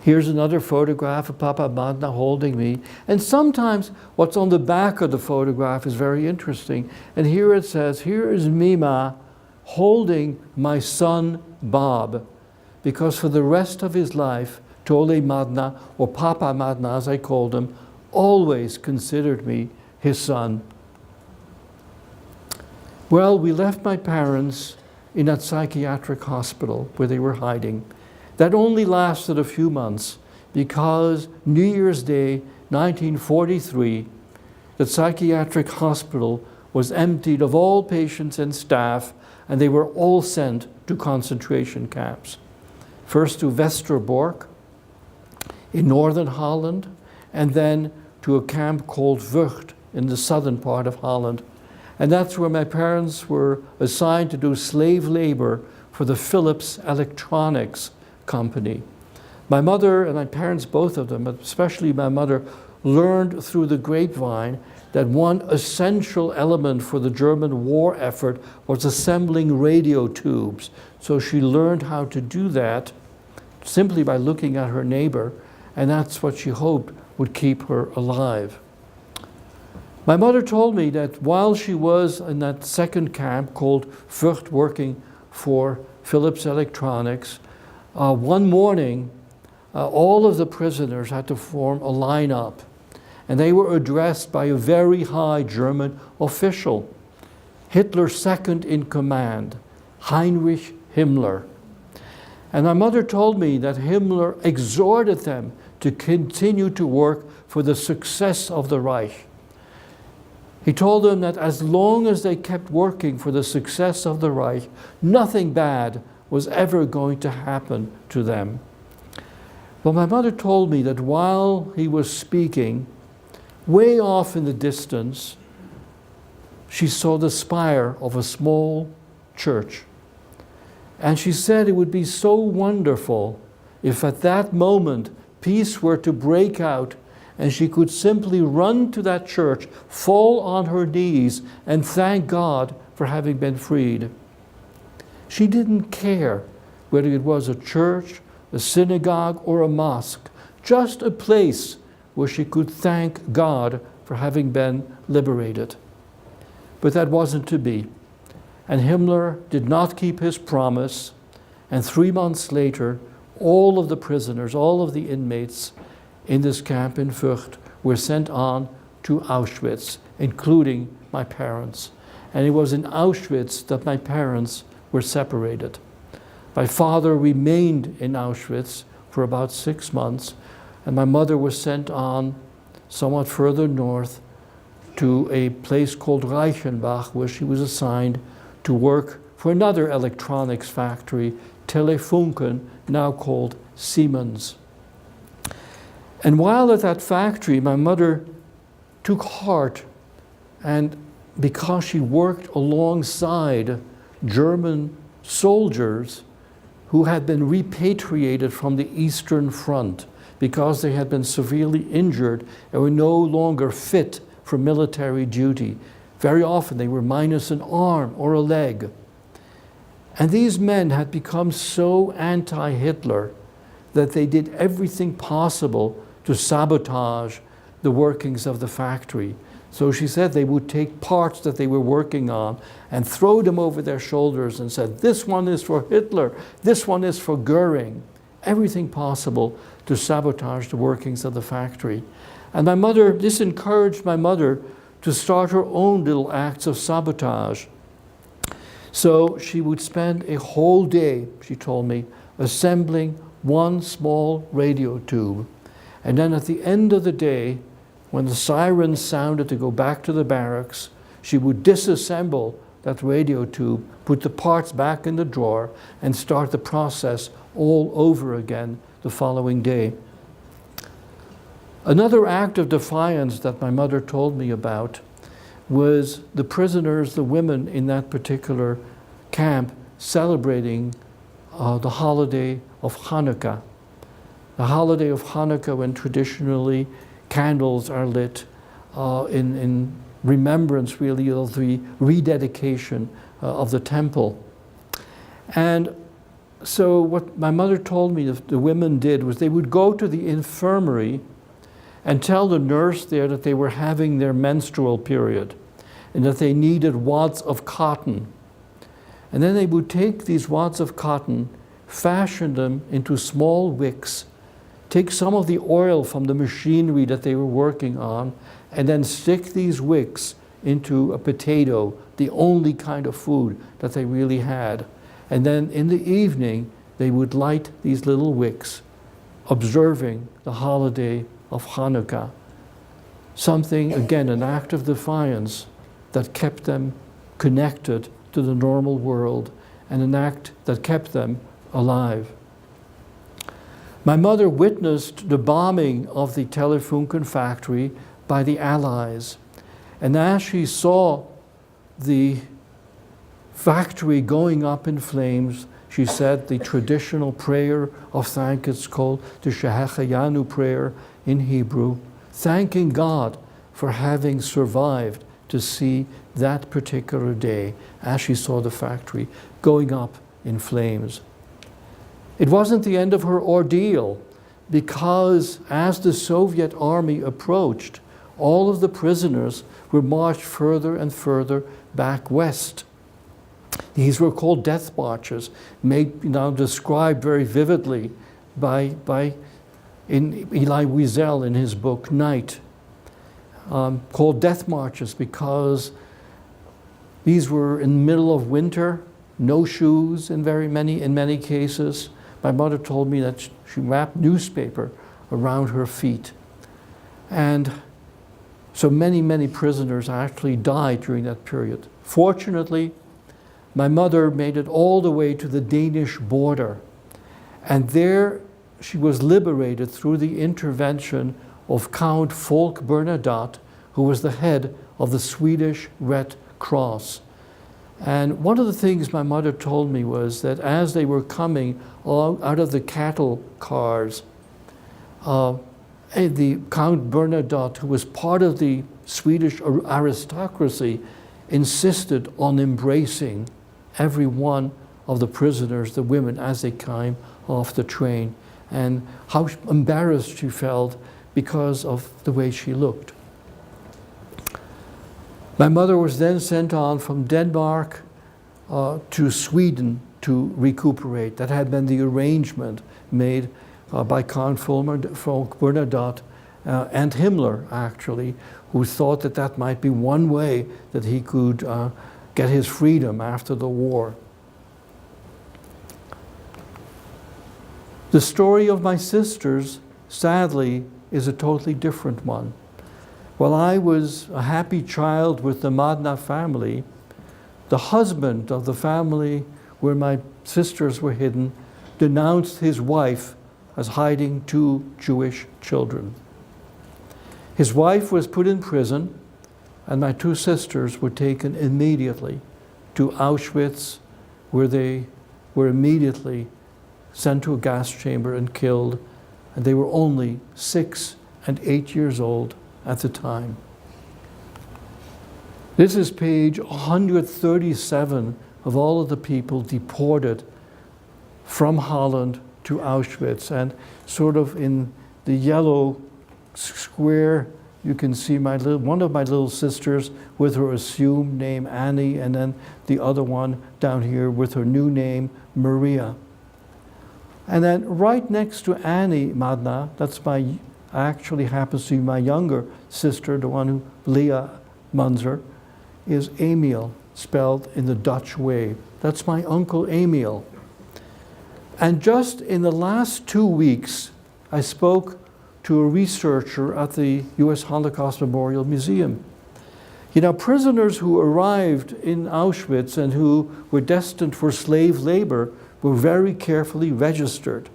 Here's another photograph of Papa Madna holding me. And sometimes what's on the back of the photograph is very interesting. And here it says, here is Mima holding my son Bob, because for the rest of his life, Tole Madna, or Papa Madna as I called him, always considered me his son. Well, we left my parents in that psychiatric hospital where they were hiding. That only lasted a few months, because New Year's Day, 1943, the psychiatric hospital was emptied of all patients and staff, and they were all sent to concentration camps. First to Westerbork in northern Holland, and then to a camp called Vught in the southern part of Holland. And that's where my parents were assigned to do slave labor for the Philips Electronics company. My mother and my parents, both of them, but especially my mother, learned through the grapevine that one essential element for the German war effort was assembling radio tubes. So she learned how to do that simply by looking at her neighbor, and that's what she hoped would keep her alive. My mother told me that while she was in that second camp called Vught, working for Philips Electronics, one morning, all of the prisoners had to form a lineup, and they were addressed by a very high German official, Hitler's second in command, Heinrich Himmler. And my mother told me that Himmler exhorted them to continue to work for the success of the Reich. He told them that as long as they kept working for the success of the Reich, nothing bad was ever going to happen to them. Well, my mother told me that while he was speaking, way off in the distance, she saw the spire of a small church. And she said it would be so wonderful if at that moment peace were to break out and she could simply run to that church, fall on her knees, and thank God for having been freed. She didn't care whether it was a church, a synagogue, or a mosque, just a place where she could thank God for having been liberated. But that wasn't to be. And Himmler did not keep his promise, and 3 months later, all of the prisoners, all of the inmates in this camp in Vught were sent on to Auschwitz, including my parents. And it was in Auschwitz that my parents were separated. My father remained in Auschwitz for about 6 months, and my mother was sent on somewhat further north to a place called Reichenbach, where she was assigned to work for another electronics factory, Telefunken, now called Siemens. And while at that factory, my mother took heart, and because she worked alongside German soldiers who had been repatriated from the Eastern Front because they had been severely injured and were no longer fit for military duty. Very often they were minus an arm or a leg. And these men had become so anti-Hitler that they did everything possible to sabotage the workings of the factory. So she said they would take parts that they were working on and throw them over their shoulders and said, this one is for Hitler, this one is for Goering. Everything possible to sabotage the workings of the factory. And my mother, this encouraged my mother to start her own little acts of sabotage. So she would spend a whole day, she told me, assembling one small radio tube. And then at the end of the day, when the sirens sounded to go back to the barracks, she would disassemble that radio tube, put the parts back in the drawer, and start the process all over again the following day. Another act of defiance that my mother told me about was the prisoners, the women in that particular camp, celebrating the holiday of Hanukkah. The holiday of Hanukkah, when traditionally candles are lit in remembrance, really, of the rededication of the temple. And so what my mother told me the women did was they would go to the infirmary and tell the nurse there that they were having their menstrual period and that they needed wads of cotton. And then they would take these wads of cotton, fashion them into small wicks, take some of the oil from the machinery that they were working on, and then stick these wicks into a potato, the only kind of food that they really had. And then in the evening, they would light these little wicks, observing the holiday of Hanukkah. Something, again, an act of defiance that kept them connected to the normal world, and an act that kept them alive. My mother witnessed the bombing of the Telefunken factory by the Allies. And as she saw the factory going up in flames, she said the traditional prayer of thank, it's called the Shehecheyanu prayer in Hebrew, thanking God for having survived to see that particular day as she saw the factory going up in flames. It wasn't the end of her ordeal, because as the Soviet army approached, all of the prisoners were marched further and further back west. These were called death marches, described very vividly by Elie Wiesel in his book Night, called death marches because these were in the middle of winter, no shoes in many cases. My mother told me that she wrapped newspaper around her feet. And so many prisoners actually died during that period. Fortunately, my mother made it all the way to the Danish border. And there she was liberated through the intervention of Count Folke Bernadotte, who was the head of the Swedish Red Cross. And one of the things my mother told me was that as they were coming out of the cattle cars, the Count Bernadotte, who was part of the Swedish aristocracy, insisted on embracing every one of the prisoners, the women, as they came off the train, and how embarrassed she felt because of the way she looked. My mother was then sent on from Denmark to Sweden to recuperate. That had been the arrangement made by Count Folke Bernadotte and Himmler, actually, who thought that that might be one way that he could get his freedom after the war. The story of my sisters, sadly, is a totally different one. While I was a happy child with the Madna family, the husband of the family where my sisters were hidden denounced his wife as hiding 2 Jewish children. His wife was put in prison, and my 2 sisters were taken immediately to Auschwitz, where they were immediately sent to a gas chamber and killed, and they were only 6 and 8 years old at the time. This is page 137 of all of the people deported from Holland to Auschwitz. And sort of in the yellow square, you can see one of my little sisters with her assumed name Annie, and then the other one down here with her new name Maria. And then right next to Annie Madna, actually happens to be my younger sister, the one who, Leah Munzer, is Emil, spelled in the Dutch way. That's my uncle Emil. And just in the last 2 weeks, I spoke to a researcher at the U.S. Holocaust Memorial Museum. Prisoners who arrived in Auschwitz and who were destined for slave labor were very carefully registered.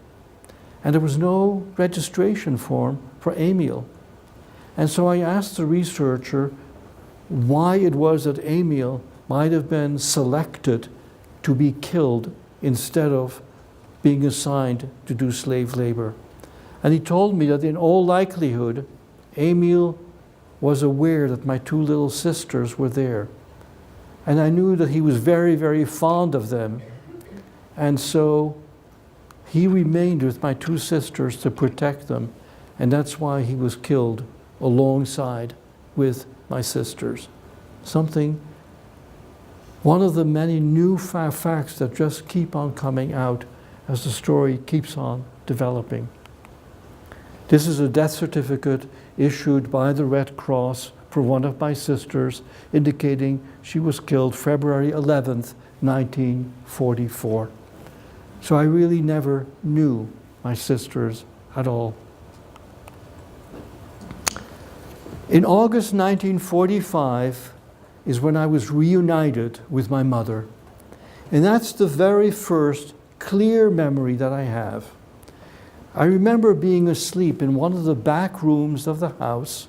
And there was no registration form for Emil. And so I asked the researcher why it was that Emil might have been selected to be killed instead of being assigned to do slave labor. And he told me that in all likelihood, Emil was aware that my two little sisters were there. And I knew that he was very, very fond of them. And so he remained with my two sisters to protect them. And that's why he was killed alongside with my sisters. One of the many new facts that just keep on coming out as the story keeps on developing. This is a death certificate issued by the Red Cross for one of my sisters, indicating she was killed February 11th, 1944. So I really never knew my sisters at all. In August 1945 is when I was reunited with my mother. And that's the very first clear memory that I have. I remember being asleep in one of the back rooms of the house,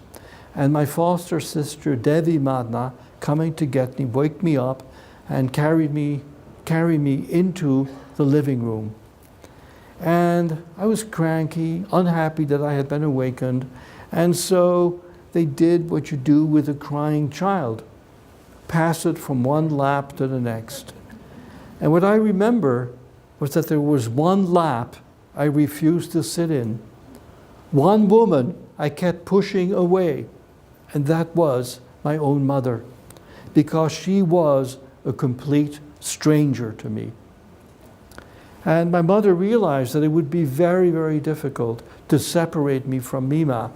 and my foster sister, Devi Madna, coming to get me, wake me up, and carry me into the living room. And I was cranky, unhappy that I had been awakened, and so they did what you do with a crying child, pass it from one lap to the next. And what I remember was that there was one lap I refused to sit in. One woman I kept pushing away, and that was my own mother, because she was a complete stranger to me. And my mother realized that it would be very, very difficult to separate me from Mima.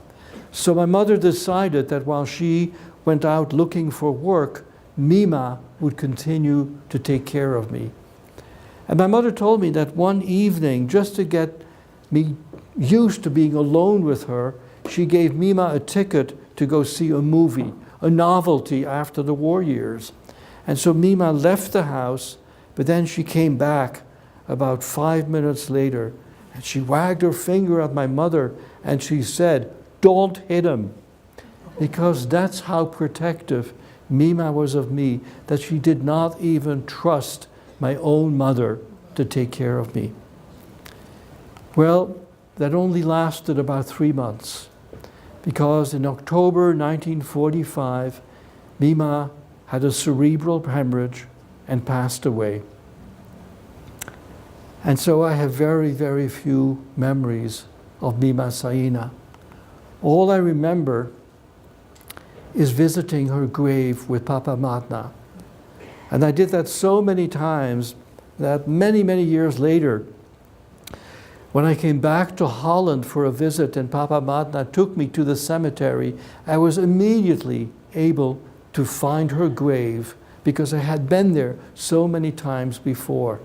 So my mother decided that while she went out looking for work, Mima would continue to take care of me. And my mother told me that one evening, just to get me used to being alone with her, she gave Mima a ticket to go see a movie, a novelty after the war years. And so Mima left the house, but then she came back about 5 minutes later, and she wagged her finger at my mother, and she said, "Don't hit him," because that's how protective Mima was of me, that she did not even trust my own mother to take care of me. Well, that only lasted about 3 months, because in October 1945, Mima had a cerebral hemorrhage and passed away. And so I have very, very few memories of Mima Saina. All I remember is visiting her grave with Papa Matna. And I did that so many times that many, many years later, when I came back to Holland for a visit and Papa Matna took me to the cemetery, I was immediately able to find her grave because I had been there so many times before.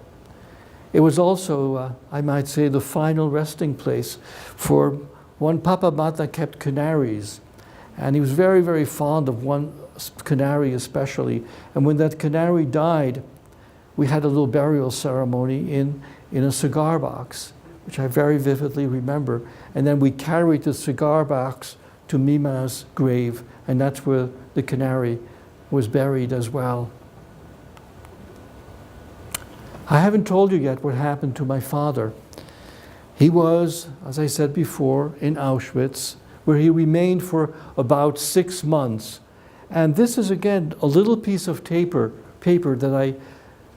It was also, I might say, the final resting place for one. Papa Matna kept canaries, and he was very, very fond of one canary especially. And when that canary died, we had a little burial ceremony in a cigar box, which I very vividly remember. And then we carried the cigar box to Mima's grave, and that's where the canary was buried as well. I haven't told you yet what happened to my father. He was, as I said before, in Auschwitz, where he remained for about 6 months. And this is, again, a little piece of paper that I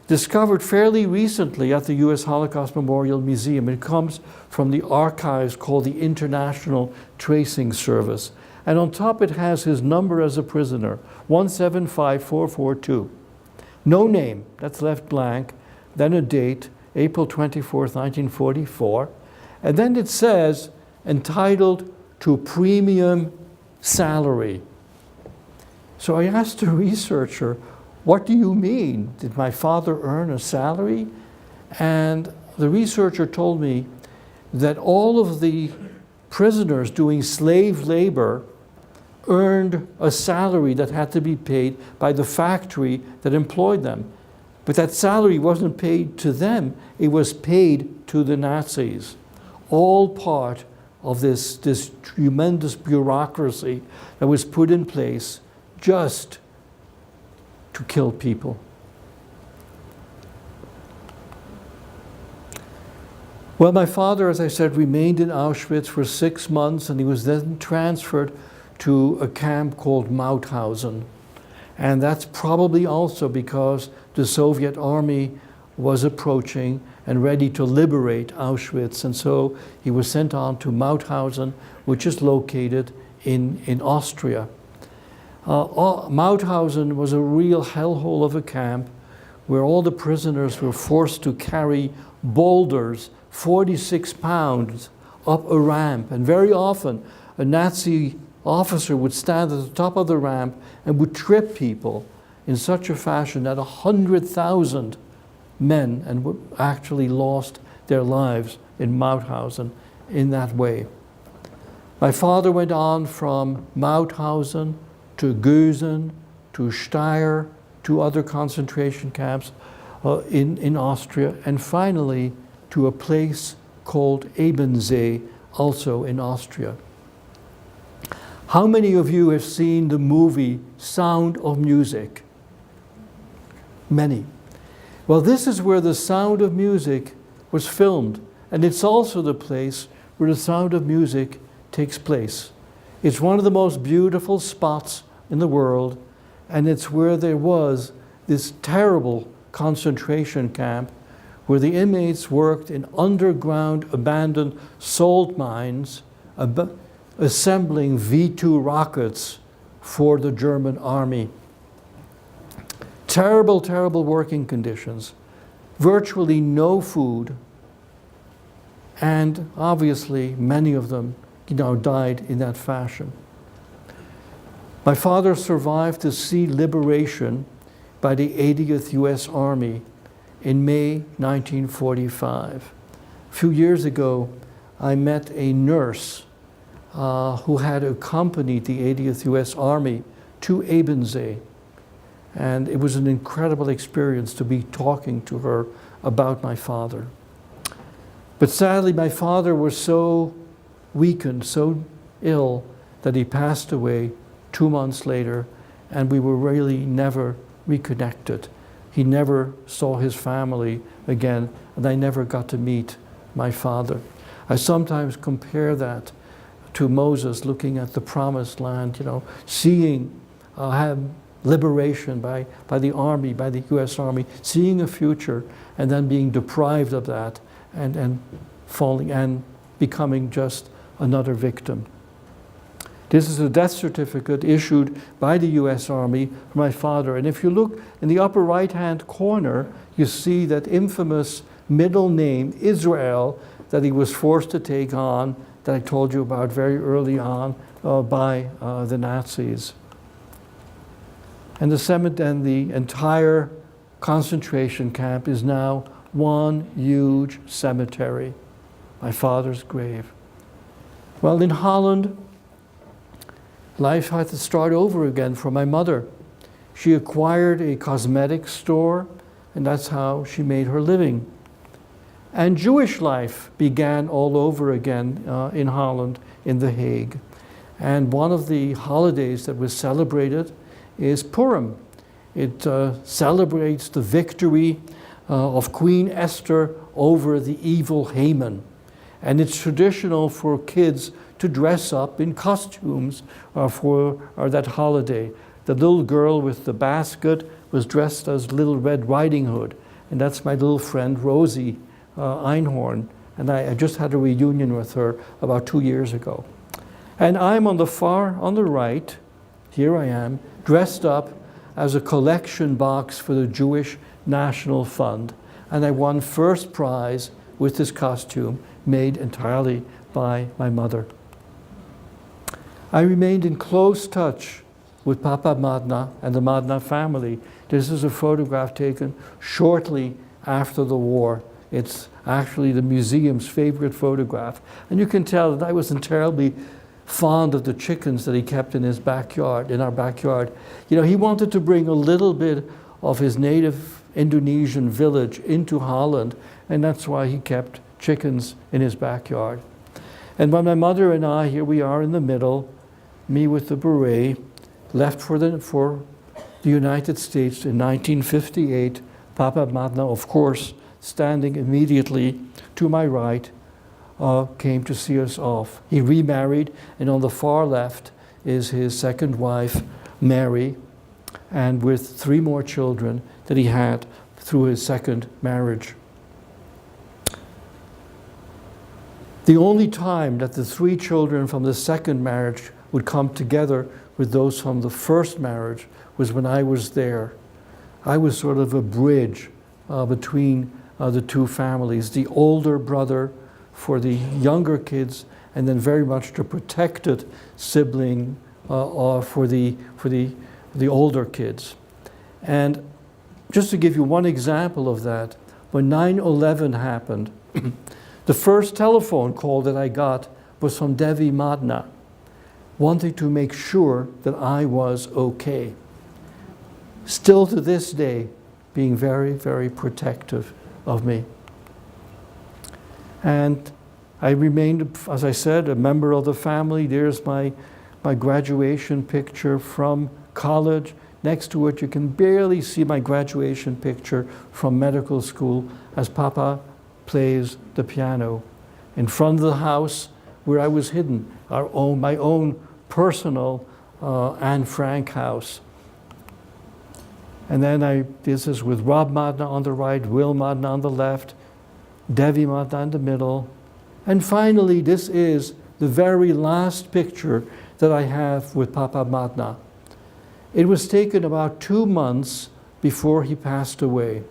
discovered fairly recently at the U.S. Holocaust Memorial Museum. It comes from the archives called the International Tracing Service. And on top it has his number as a prisoner, 175442. No name, that's left blank. Then a date, April 24th, 1944. And then it says, entitled to premium salary. So I asked the researcher, what do you mean? Did my father earn a salary? And the researcher told me that all of the prisoners doing slave labor earned a salary that had to be paid by the factory that employed them. But that salary wasn't paid to them, it was paid to the Nazis. All part of this tremendous bureaucracy that was put in place just to kill people. Well, my father, as I said, remained in Auschwitz for 6 months, and he was then transferred to a camp called Mauthausen. And that's probably also because the Soviet army was approaching and ready to liberate Auschwitz. And so he was sent on to Mauthausen, which is located in Austria. Mauthausen was a real hellhole of a camp where all the prisoners were forced to carry boulders 46 pounds up a ramp. And very often a Nazi officer would stand at the top of the ramp and would trip people in such a fashion that 100,000 men and actually lost their lives in Mauthausen in that way. My father went on from Mauthausen to Gösen, to Steyr, to other concentration camps in Austria, and finally to a place called Ebensee, also in Austria. How many of you have seen the movie Sound of Music? Many. Well, this is where the Sound of Music was filmed, and it's also the place where the Sound of Music takes place. It's one of the most beautiful spots in the world, and it's where there was this terrible concentration camp where the inmates worked in underground abandoned salt mines, assembling V-2 rockets for the German army. Terrible, terrible working conditions, virtually no food, and obviously many of them died in that fashion. My father survived to see liberation by the 80th US Army in May 1945. A few years ago, I met a nurse who had accompanied the 80th US Army to Ebensee. And it was an incredible experience to be talking to her about my father. But sadly, my father was so weakened, so ill, that he passed away 2 months later, and we were really never reconnected. He never saw his family again, and I never got to meet my father. I sometimes compare that to Moses looking at the promised land, seeing liberation by the army, by the US Army, seeing a future, and then being deprived of that and falling and becoming just another victim. This is a death certificate issued by the US Army for my father. And if you look in the upper right-hand corner, you see that infamous middle name, Israel, that he was forced to take on, that I told you about very early on, by the Nazis. And the entire concentration camp is now one huge cemetery, my father's grave. Well, in Holland, life had to start over again for my mother. She acquired a cosmetics store, and that's how she made her living. And Jewish life began all over again in Holland, in The Hague. And one of the holidays that was celebrated is Purim. It celebrates the victory of Queen Esther over the evil Haman. And it's traditional for kids to dress up in costumes for that holiday. The little girl with the basket was dressed as Little Red Riding Hood, and that's my little friend Rosie Einhorn, and I just had a reunion with her about 2 years ago. And I'm on the right, here I am, dressed up as a collection box for the Jewish National Fund, and I won first prize with this costume made entirely by my mother. I remained in close touch with Papa Madna and the Madna family. This is a photograph taken shortly after the war. It's actually the museum's favorite photograph. And you can tell that I wasn't terribly fond of the chickens that he kept in his backyard, in our backyard. He wanted to bring a little bit of his native Indonesian village into Holland, and that's why he kept chickens in his backyard. And when my mother and I, here we are in the middle, me with the beret, left for the United States in 1958, Papa Madna, of course, standing immediately to my right, came to see us off. He remarried, and on the far left is his second wife, Mary, and with 3 more children that he had through his second marriage. The only time that the 3 children from the second marriage would come together with those from the first marriage was when I was there. I was sort of a bridge between the 2 families, the older brother for the younger kids, and then very much the protected sibling for the older kids. And just to give you one example of that, when 9/11 happened, the first telephone call that I got was from Devi Madna, wanting to make sure that I was okay. Still to this day, being very, very protective of me. And I remained, as I said, a member of the family. There's my graduation picture from college. Next to it, you can barely see my graduation picture from medical school as Papa plays the piano. In front of the house where I was hidden, my own personal Anne Frank house. And then this is with Rob Madna on the right, Will Madna on the left, Devi Madna in the middle. And finally, this is the very last picture that I have with Papa Madna. It was taken about 2 months before he passed away.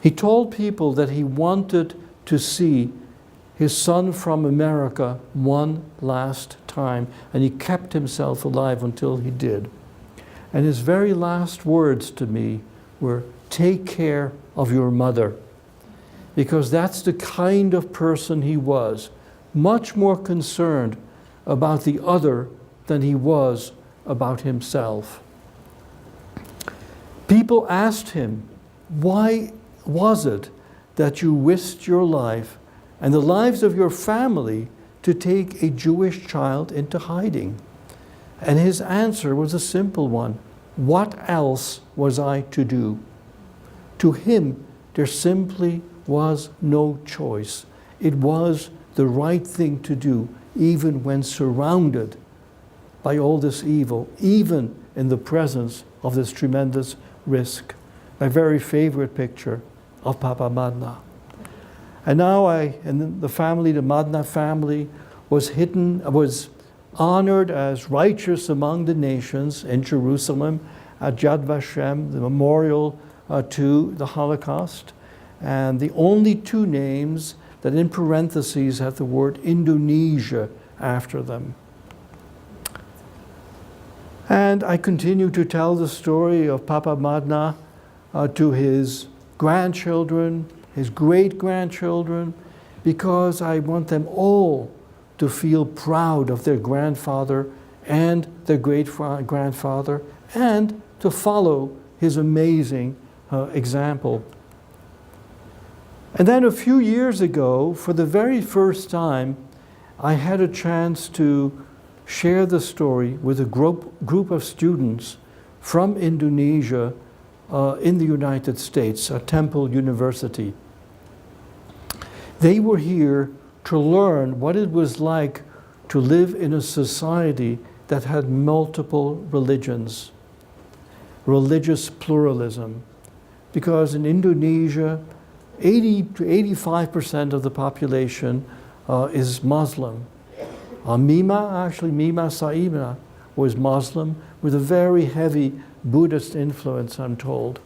He told people that he wanted to see his son from America one last time, and he kept himself alive until he did. And his very last words to me were, "Take care of your mother," because that's the kind of person he was, much more concerned about the other than he was about himself. People asked him, "Why was it that you risked your life and the lives of your family to take a Jewish child into hiding?" And his answer was a simple one. What else was I to do? To him, there simply was no choice. It was the right thing to do, even when surrounded by all this evil, even in the presence of this tremendous risk. My very favorite picture of Papa Madna. And now and the family, the Madna family, was honored as righteous among the nations in Jerusalem at Yad Vashem, the memorial to the Holocaust. And the only 2 names that in parentheses have the word Indonesia after them. And I continue to tell the story of Papa Madna to his grandchildren, his great-grandchildren, because I want them all to feel proud of their grandfather and their great-grandfather, and to follow his amazing example. And then a few years ago, for the very first time, I had a chance to share the story with a group of students from Indonesia in the United States at Temple University. They were here to learn what it was like to live in a society that had multiple religions, religious pluralism. Because in Indonesia, 80 to 85% of the population is Muslim. Mima Saima was Muslim with a very heavy Buddhist influence, I'm told.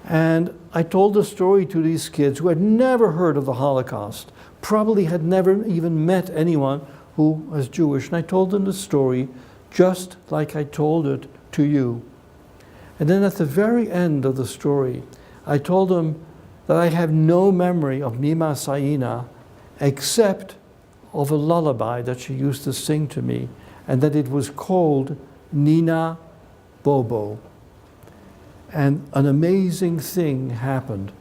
And I told the story to these kids who had never heard of the Holocaust, probably had never even met anyone who was Jewish. And I told them the story just like I told it to you. And then at the very end of the story, I told them that I have no memory of Mima Saina except of a lullaby that she used to sing to me, and that it was called Nina Bobo. And an amazing thing happened.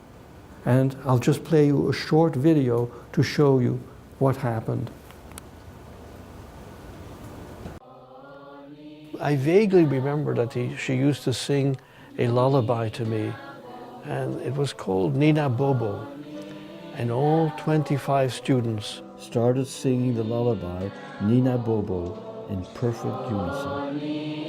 And I'll just play you a short video to show you what happened. I vaguely remember that she used to sing a lullaby to me, and it was called Nina Bobo. And all 25 students started singing the lullaby Nina Bobo in perfect unison.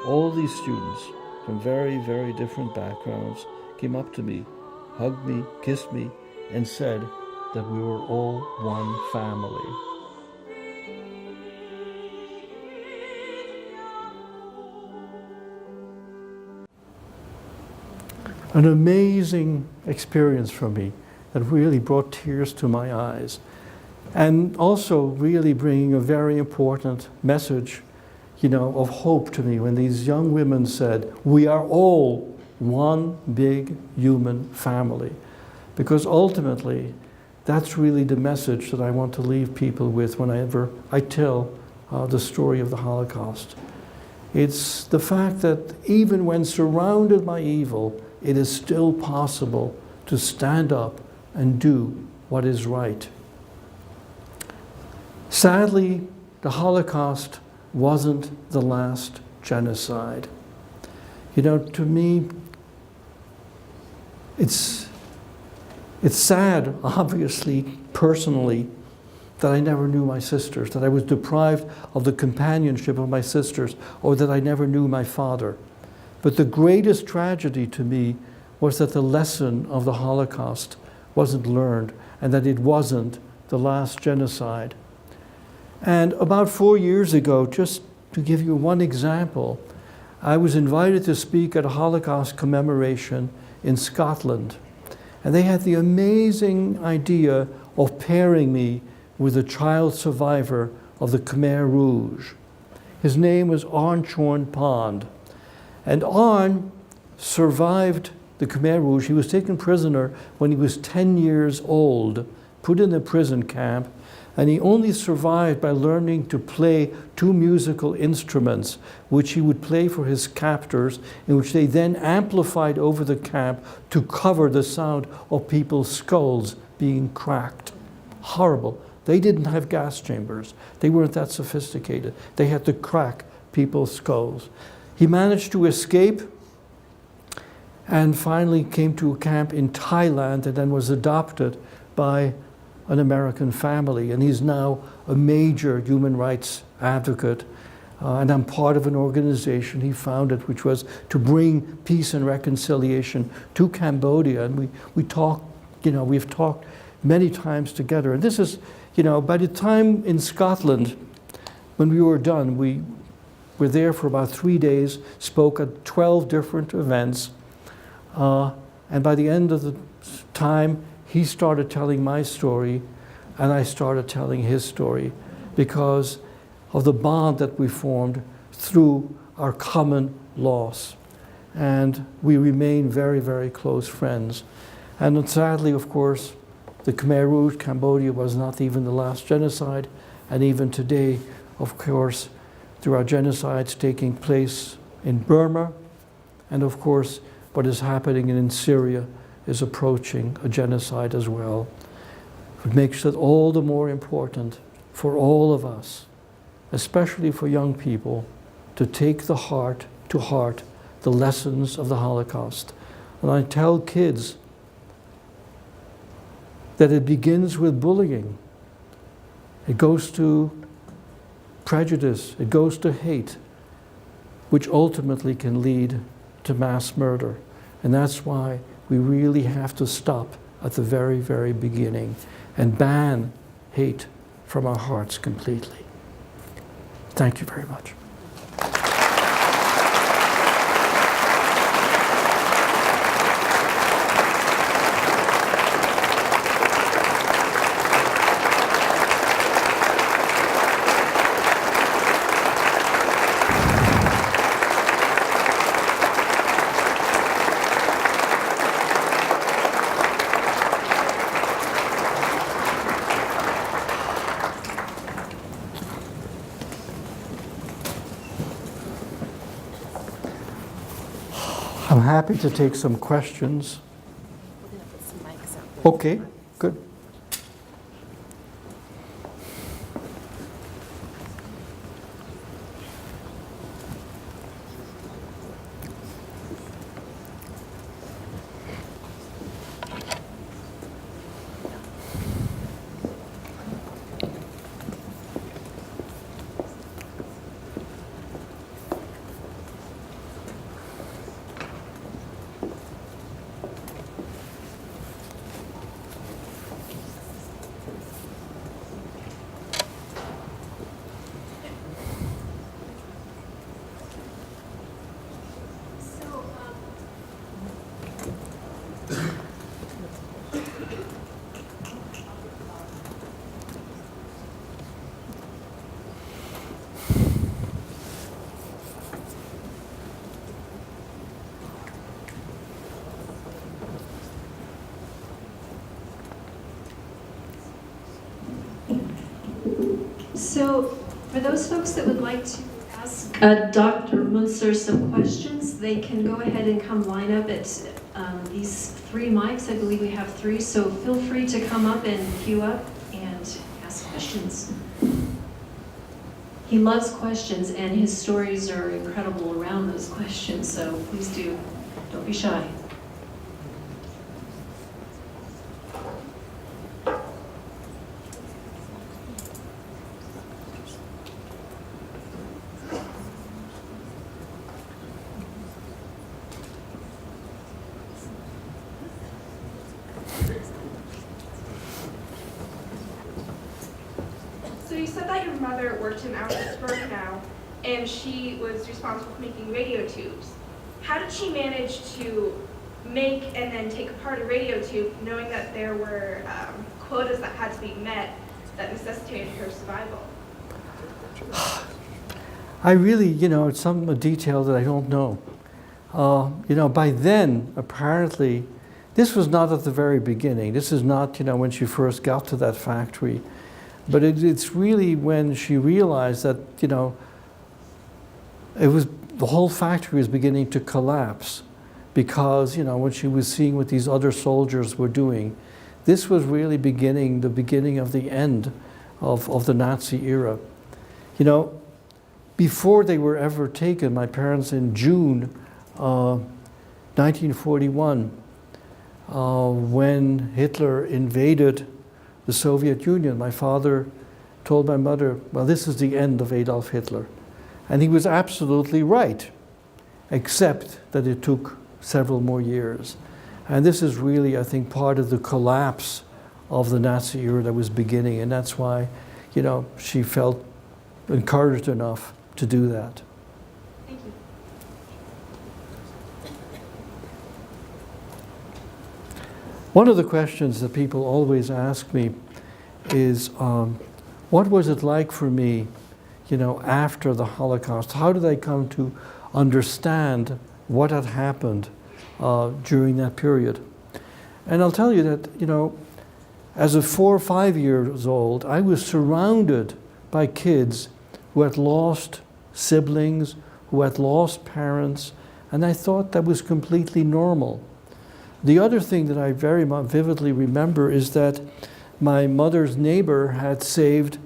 All these students from very, very different backgrounds came up to me, hugged me, kissed me, and said that we were all one family. An amazing experience for me that really brought tears to my eyes, and also really bringing a very important message, of hope to me when these young women said, we are all one big human family. Because ultimately, that's really the message that I want to leave people with whenever I tell the story of the Holocaust. It's the fact that even when surrounded by evil, it is still possible to stand up and do what is right. Sadly, the Holocaust wasn't the last genocide. To me, it's sad, obviously, personally, that I never knew my sisters, that I was deprived of the companionship of my sisters, or that I never knew my father. But the greatest tragedy to me was that the lesson of the Holocaust wasn't learned, and that it wasn't the last genocide. And about 4 years ago, just to give you one example, I was invited to speak at a Holocaust commemoration in Scotland. And they had the amazing idea of pairing me with a child survivor of the Khmer Rouge. His name was Arn Chorn Pond. And Arn survived the Khmer Rouge. He was taken prisoner when he was 10 years old, put in a prison camp, and he only survived by learning to play 2 musical instruments, which he would play for his captors, in which they then amplified over the camp to cover the sound of people's skulls being cracked. Horrible. They didn't have gas chambers. They weren't that sophisticated. They had to crack people's skulls. He managed to escape and finally came to a camp in Thailand and then was adopted by an American family, and he's now a major human rights advocate. And I'm part of an organization he founded, which was to bring peace and reconciliation to Cambodia. And we talk, we've talked many times together. And this is, by the time in Scotland, when we were done, we were there for about 3 days, spoke at 12 different events. And by the end of the time, he started telling my story, and I started telling his story because of the bond that we formed through our common loss. And we remain very, very close friends. And sadly, of course, the Khmer Rouge, Cambodia, was not even the last genocide. And even today, of course, there are genocides taking place in Burma. And of course, what is happening in Syria is approaching a genocide as well. It makes it all the more important for all of us, especially for young people, to take to heart the lessons of the Holocaust. And I tell kids that it begins with bullying. It goes to prejudice, it goes to hate, which ultimately can lead to mass murder. And that's why we really have to stop at the very, very beginning and ban hate from our hearts completely. Thank you very much. I'm happy to take some questions. We're going to put some mics out there. Okay, good. So, for those folks that would like to ask Dr. Munzur some questions, they can go ahead and come line up at these 3 mics. I believe we have 3, so feel free to come up and queue up and ask questions. He loves questions, and his stories are incredible around those questions, so please do. Don't be shy. So you said that your mother worked in Auschwitz now, and she was responsible for making radio tubes. How did she manage to make and then take apart a radio tube, knowing that there were quotas that had to be met that necessitated her survival? I really, it's some detail that I don't know. By then, apparently, this was not at the very beginning. This is not, when she first got to that factory. But it's really when she realized that, the whole factory was beginning to collapse because, when she was seeing what these other soldiers were doing, this was really the beginning of the end of the Nazi era. Before they were ever taken, my parents in June 1941, when Hitler invaded the Soviet Union, my father told my mother, well, this is the end of Adolf Hitler. And he was absolutely right, except that it took several more years. And this is really, I think, part of the collapse of the Nazi era that was beginning. And that's why, she felt encouraged enough to do that. Thank you. One of the questions that people always ask me is, what was it like for me, after the Holocaust? How did I come to understand what had happened during that period? And I'll tell you that, as a 4 or 5 years old, I was surrounded by kids who had lost siblings, who had lost parents, and I thought that was completely normal. The other thing that I very vividly remember is that my mother's neighbor had saved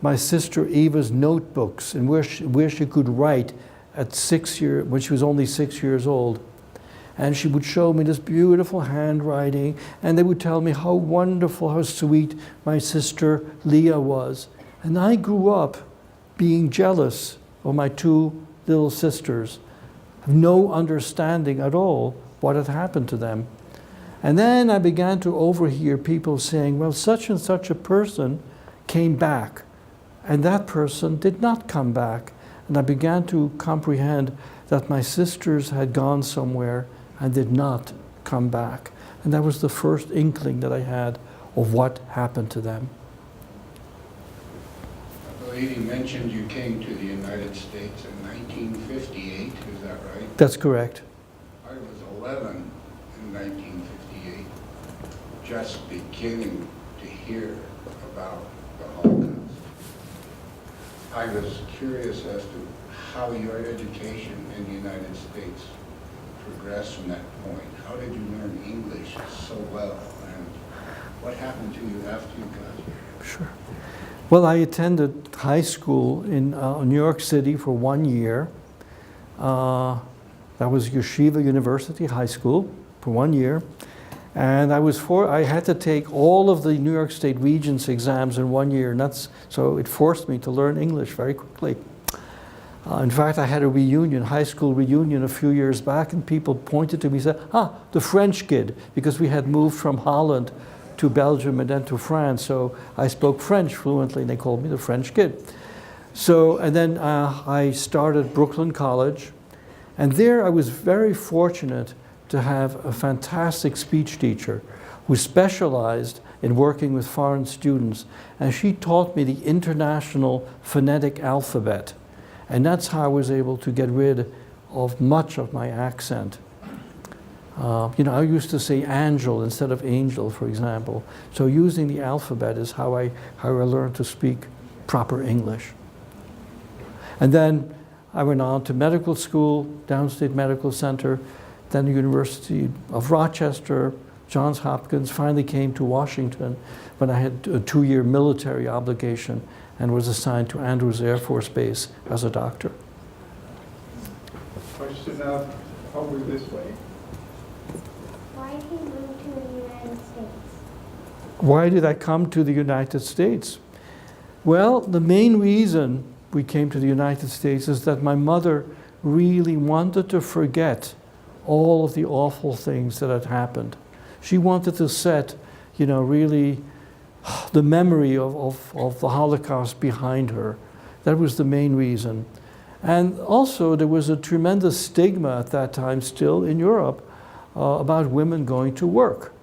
my sister Eva's notebooks and where she could write at when she was only 6 years old. And she would show me this beautiful handwriting, and they would tell me how wonderful, how sweet my sister Leah was. And I grew up being jealous of my 2 little sisters, no understanding at all what had happened to them. And then I began to overhear people saying, well, such and such a person came back, and that person did not come back. And I began to comprehend that my sisters had gone somewhere and did not come back. And that was the first inkling that I had of what happened to them. I believe you mentioned you came to the United States in 1958, is that right? That's correct. I was 11 in 1958, just beginning to hear about the Holocaust. I was curious as to how your education in the United States progress from that point? How did you learn English so well? And what happened to you after you got here? Sure. Well, I attended high school in New York City for 1 year. That was Yeshiva University High School for 1 year. And I had to take all of the New York State Regents exams in 1 year, and so it forced me to learn English very quickly. In fact, I had a reunion, high school reunion a few years back, and people pointed to me and said, the French kid, because we had moved from Holland to Belgium and then to France, so I spoke French fluently, and they called me the French kid. So, and then I started Brooklyn College, and there I was very fortunate to have a fantastic speech teacher who specialized in working with foreign students, and she taught me the International Phonetic Alphabet, and that's how I was able to get rid of much of my accent. I used to say angel instead of angel, for example. So using the alphabet is how I learned to speak proper English. And then I went on to medical school, Downstate Medical Center, then the University of Rochester, Johns Hopkins, finally came to Washington when I had a 2-year military obligation and was assigned to Andrews Air Force Base as a doctor. Question over this way. Why did he move to the United States? Why did I come to the United States? Well, the main reason we came to the United States is that my mother really wanted to forget all of the awful things that had happened. She wanted to set, really the memory of the Holocaust behind her. That was the main reason. And also there was a tremendous stigma at that time still in Europe about women going to work.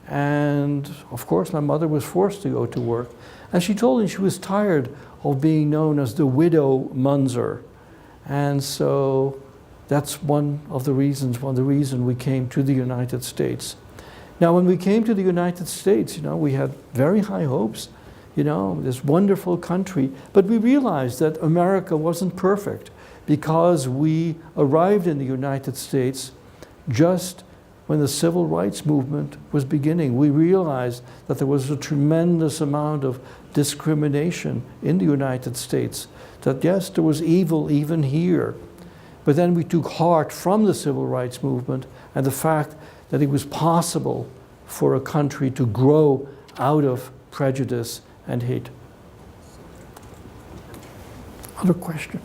And of course my mother was forced to go to work. And she told me she was tired of being known as the widow Munzer. And so that's one of the reasons we came to the United States. Now, when we came to the United States, we had very high hopes, this wonderful country, but we realized that America wasn't perfect because we arrived in the United States just when the civil rights movement was beginning. We realized that there was a tremendous amount of discrimination in the United States, that yes, there was evil even here. But then we took heart from the civil rights movement and the fact that it was possible for a country to grow out of prejudice and hate. Other question?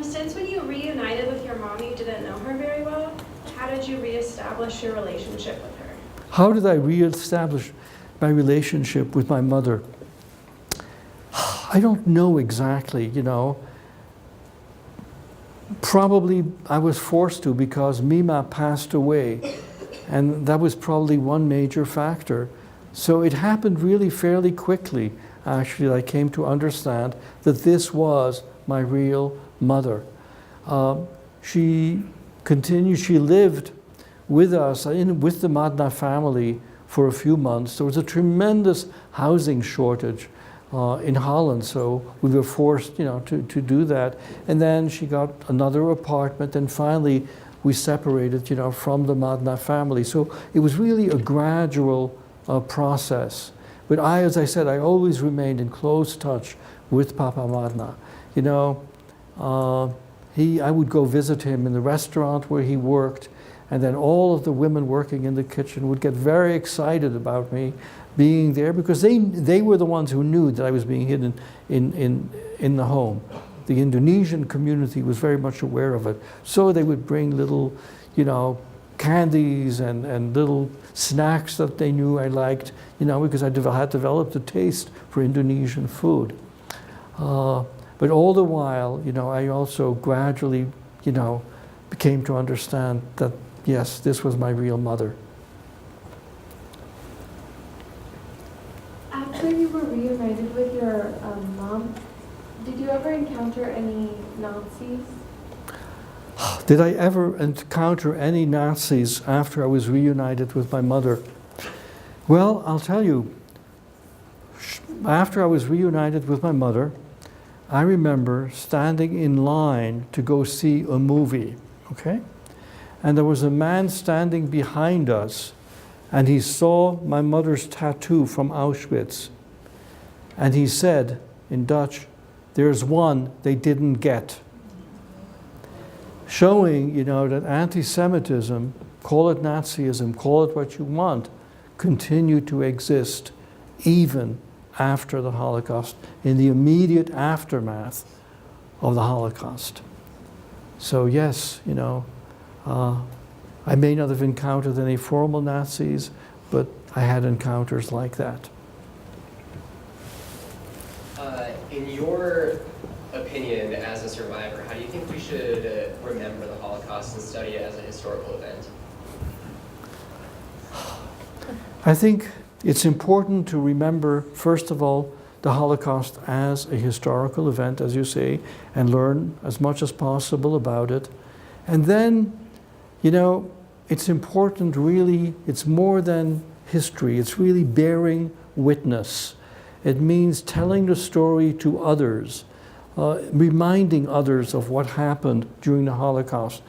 Since when you reunited with your mom, you didn't know her very well. How did you reestablish your relationship with her? How did I reestablish my relationship with my mother? I don't know exactly, Probably I was forced to because Mima passed away, and that was probably one major factor. So it happened really fairly quickly, actually. I came to understand that this was my real mother. She lived with us, with the Madna family for a few months. There was a tremendous housing shortage in Holland, so we were forced, to do that. And then she got another apartment, and finally we separated, from the Madna family. So it was really a gradual process. But as I said, I always remained in close touch with Papa Madna. I would go visit him in the restaurant where he worked, and then all of the women working in the kitchen would get very excited about me being there because they were the ones who knew that I was being hidden in the home. The Indonesian community was very much aware of it. So they would bring little, candies and little snacks that they knew I liked, because I had developed a taste for Indonesian food. But all the while, I also gradually, came to understand that, yes, this was my real mother. After you were reunited with your mom, did you ever encounter any Nazis? Did I ever encounter any Nazis after I was reunited with my mother? Well, I'll tell you, after I was reunited with my mother, I remember standing in line to go see a movie, okay? And there was a man standing behind us, and he saw my mother's tattoo from Auschwitz. And he said in Dutch, "There's one they didn't get." Showing, that anti-Semitism, call it Nazism, call it what you want, continued to exist even after the Holocaust, in the immediate aftermath of the Holocaust. So yes, I may not have encountered any formal Nazis, but I had encounters like that. In your opinion as a survivor, how do you think we should remember the Holocaust and study it as a historical event? I think it's important to remember, first of all, the Holocaust as a historical event, as you say, and learn as much as possible about it. And then, it's important really, it's more than history, it's really bearing witness. It means telling the story to others, reminding others of what happened during the Holocaust.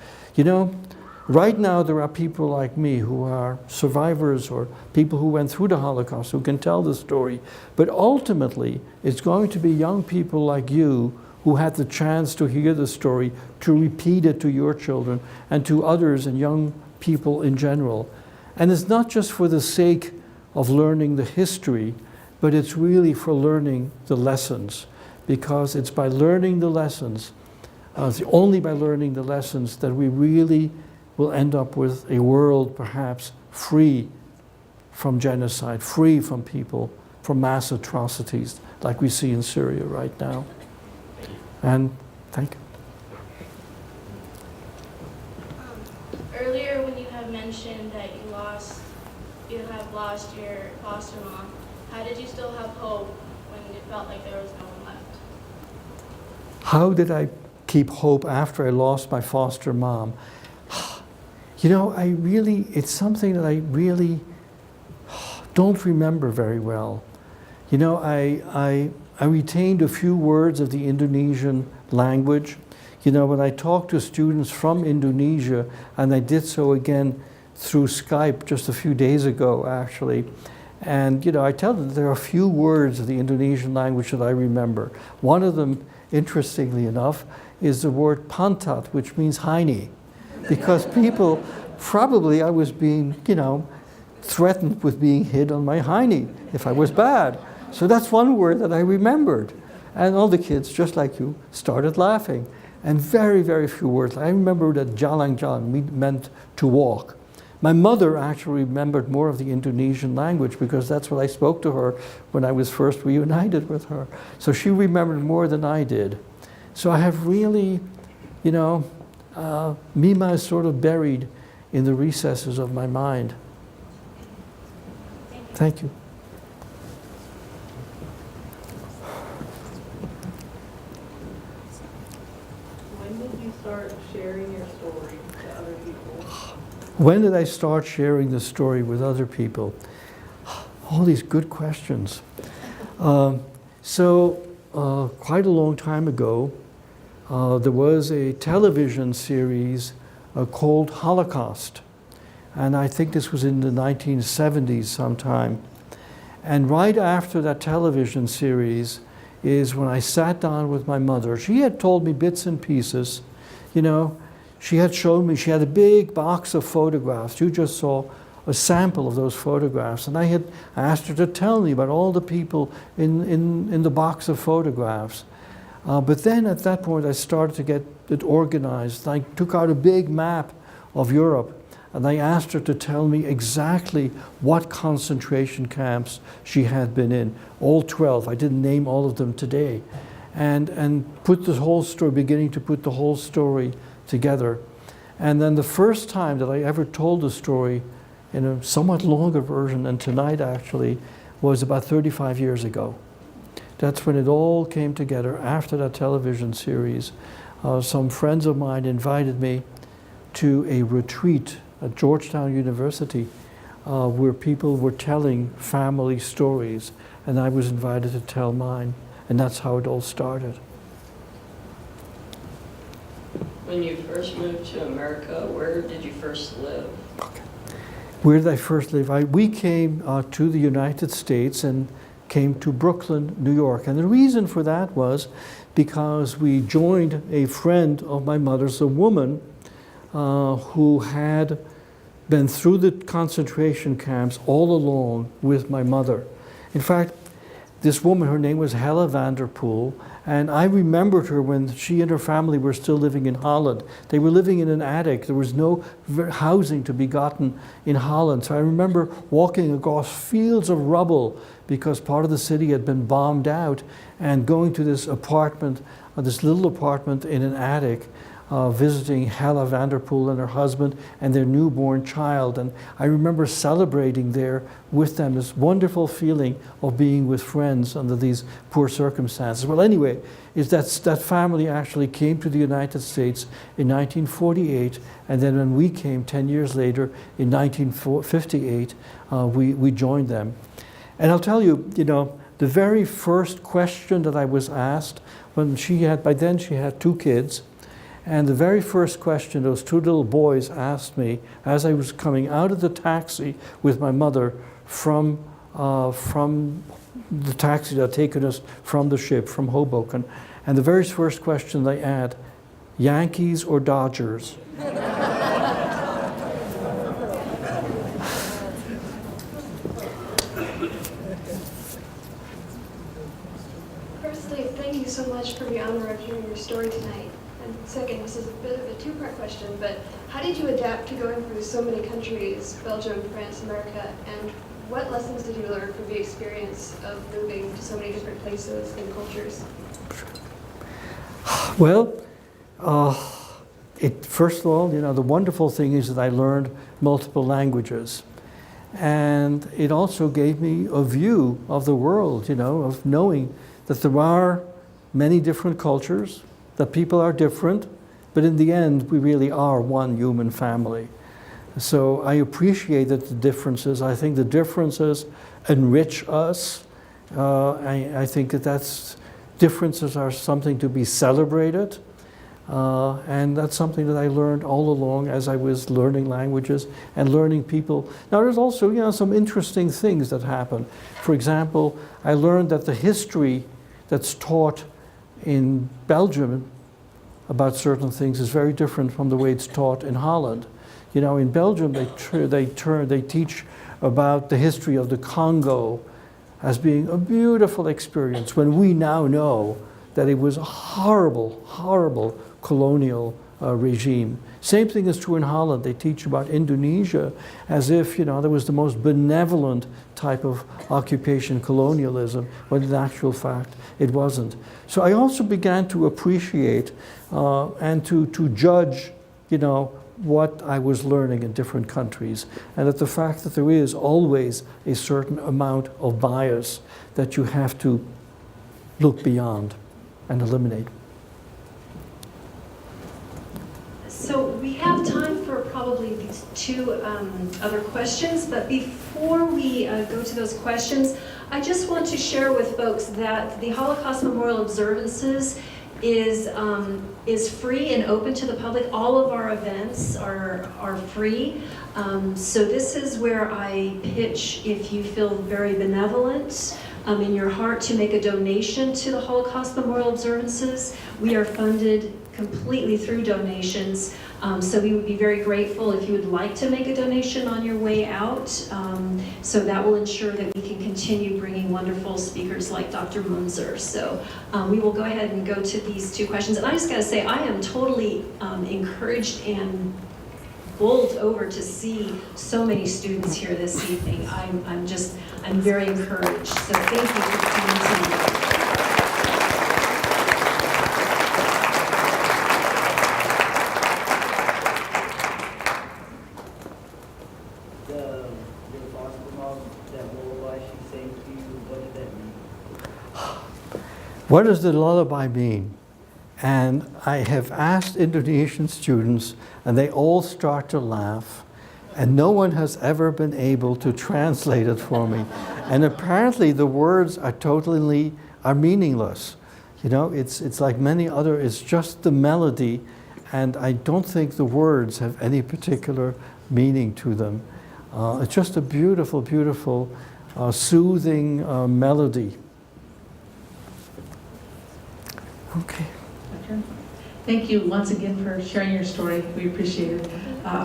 Right now there are people like me who are survivors or people who went through the Holocaust who can tell the story. But ultimately, it's going to be young people like you who had the chance to hear the story, to repeat it to your children and to others and young people in general. And it's not just for the sake of learning the history, but it's really for learning the lessons. Because it's by learning the lessons, it's only by learning the lessons that we really will end up with a world perhaps free from genocide, free from people, from mass atrocities like we see in Syria right now. And thank you. Earlier when you have mentioned that you have lost your foster mom, how did you still have hope when it felt like there was no one left? How did I keep hope after I lost my foster mom? It's something that I really don't remember very well. I retained a few words of the Indonesian language. When I talked to students from Indonesia, and I did so again through Skype just a few days ago, actually, and I tell them there are a few words of the Indonesian language that I remember. One of them, interestingly enough, is the word pantat, which means hiney. Because people, probably I was being, threatened with being hit on my hiney if I was bad. So that's one word that I remembered. And all the kids, just like you, started laughing. And very, very few words. I remember that jalang jalang meant to walk. My mother actually remembered more of the Indonesian language because that's what I spoke to her when I was first reunited with her. So she remembered more than I did. So I have really, Mima is sort of buried in the recesses of my mind. Thank you. When did you start sharing your story to other people? When did I start sharing the story with other people? All these good questions. Quite a long time ago, there was a television series called Holocaust. And I think this was in the 1970s sometime. And right after that television series is when I sat down with my mother. She had told me bits and pieces. She had shown me, she had a big box of photographs. You just saw a sample of those photographs. And I had asked her to tell me about all the people in the box of photographs. But then at that point, I started to get it organized. I took out a big map of Europe, and I asked her to tell me exactly what concentration camps she had been in, all 12. I didn't name all of them today. And put the whole story, beginning to put the whole story together. And then the first time that I ever told the story in a somewhat longer version than tonight actually was about 35 years ago. That's when it all came together after that television series. Some friends of mine invited me to a retreat at Georgetown University where people were telling family stories, and I was invited to tell mine, and that's how it all started. When you first moved to America, where did you first live? Where did I first live? We came to the United States and came to Brooklyn, New York. And the reason for that was because we joined a friend of my mother's, a woman who had been through the concentration camps all along with my mother. In fact, this woman, her name was Hella Vanderpool, and I remembered her when she and her family were still living in Holland. They were living in an attic. There was no housing to be gotten in Holland. So I remember walking across fields of rubble because part of the city had been bombed out, and going to this apartment, this little apartment in an attic, visiting Hella Vanderpool and her husband and their newborn child. And I remember celebrating there with them, this wonderful feeling of being with friends under these poor circumstances. Well, anyway, that family actually came to the United States in 1948, and then when we came 10 years later in 1958, we joined them. And I'll tell you, the very first question that I was asked when by then she had 2 kids, and the very first question those 2 little boys asked me as I was coming out of the taxi with my mother from the taxi that had taken us from the ship, from Hoboken, and the very first question they had, Yankees or Dodgers? Firstly, thank you so much for the honor of hearing your story tonight. And second, this is a bit of a 2-part question, but how did you adapt to going through so many countries, Belgium, France, America, and what lessons did you learn from the experience of moving to so many different places and cultures? Well, first of all, the wonderful thing is that I learned multiple languages. And it also gave me a view of the world, of knowing that there are many different cultures, that people are different, but in the end, we really are one human family. So I appreciated the differences. I think the differences enrich us. I think that differences are something to be celebrated. And that's something that I learned all along as I was learning languages and learning people. Now, there's also, some interesting things that happen. For example, I learned that the history that's taught in Belgium about certain things is very different from the way it's taught in Holland. In Belgium, they teach about the history of the Congo as being a beautiful experience, when we now know that it was a horrible, horrible colonial regime. Same thing is true in Holland. They teach about Indonesia as if, there was the most benevolent type of occupation, colonialism, when in actual fact it wasn't. So I also began to appreciate and to judge, what I was learning in different countries, and that the fact that there is always a certain amount of bias that you have to look beyond and eliminate. So we have time for probably these 2 other questions, but before we go to those questions, I just want to share with folks that the Holocaust Memorial Observances is free and open to the public. All of our events are free. So this is where I pitch, if you feel very benevolent in your heart, to make a donation to the Holocaust Memorial Observances. We are funded completely through donations. So we would be very grateful if you would like to make a donation on your way out. So that will ensure that we can continue bringing wonderful speakers like Dr. Munzur. So we will go ahead and go to these 2 questions. And I just gotta say, I am totally encouraged and bowled over to see so many students here this evening. I'm very encouraged. So thank you for coming tonight. What does the lullaby mean? And I have asked Indonesian students, and they all start to laugh, and no one has ever been able to translate it for me. And apparently the words are meaningless. It's like many other, it's just the melody, and I don't think the words have any particular meaning to them. It's just a beautiful, beautiful, soothing melody. Okay. Thank you once again for sharing your story. We appreciate it.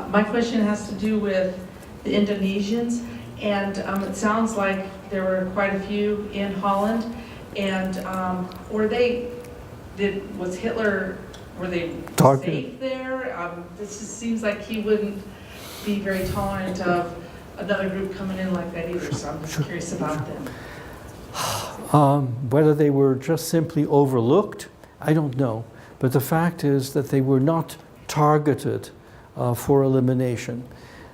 My question has to do with the Indonesians, and it sounds like there were quite a few in Holland. And was Hitler, were they safe there? This just seems like he wouldn't be very tolerant of another group coming in like that either, so I'm just curious about them. Whether they were just simply overlooked, I don't know. But the fact is that they were not targeted for elimination.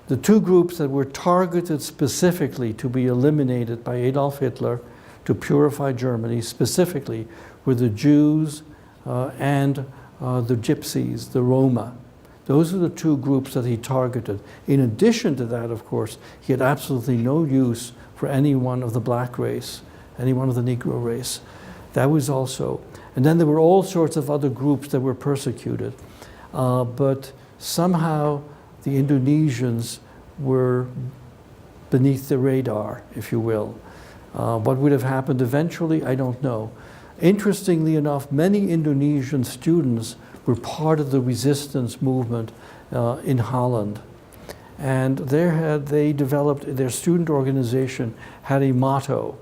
The two groups that were targeted specifically to be eliminated by Adolf Hitler to purify Germany specifically were the Jews and the Gypsies, the Roma. Those are the two groups that he targeted. In addition to that, of course, he had absolutely no use for anyone of the black race, anyone of the Negro race. That was also. And then there were all sorts of other groups that were persecuted. But somehow the Indonesians were beneath the radar, if you will. What would have happened eventually, I don't know. Interestingly enough, many Indonesian students were part of the resistance movement in Holland. And they developed, their student organization had a motto,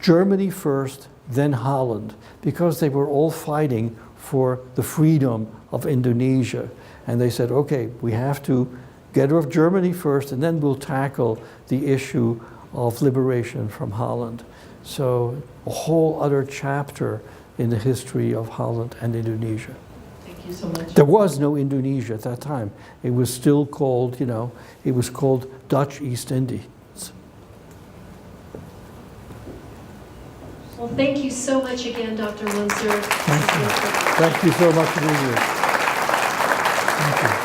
Germany first, then Holland, because they were all fighting for the freedom of Indonesia. And they said, okay, we have to get rid of Germany first, and then we'll tackle the issue of liberation from Holland. So a whole other chapter in the history of Holland and Indonesia. Thank you so much. There was no Indonesia at that time. It was still called, it was called Dutch East Indies. Well, thank you so much again, Dr. Munzur. Thank you. Thank you so much for being here. Thank you.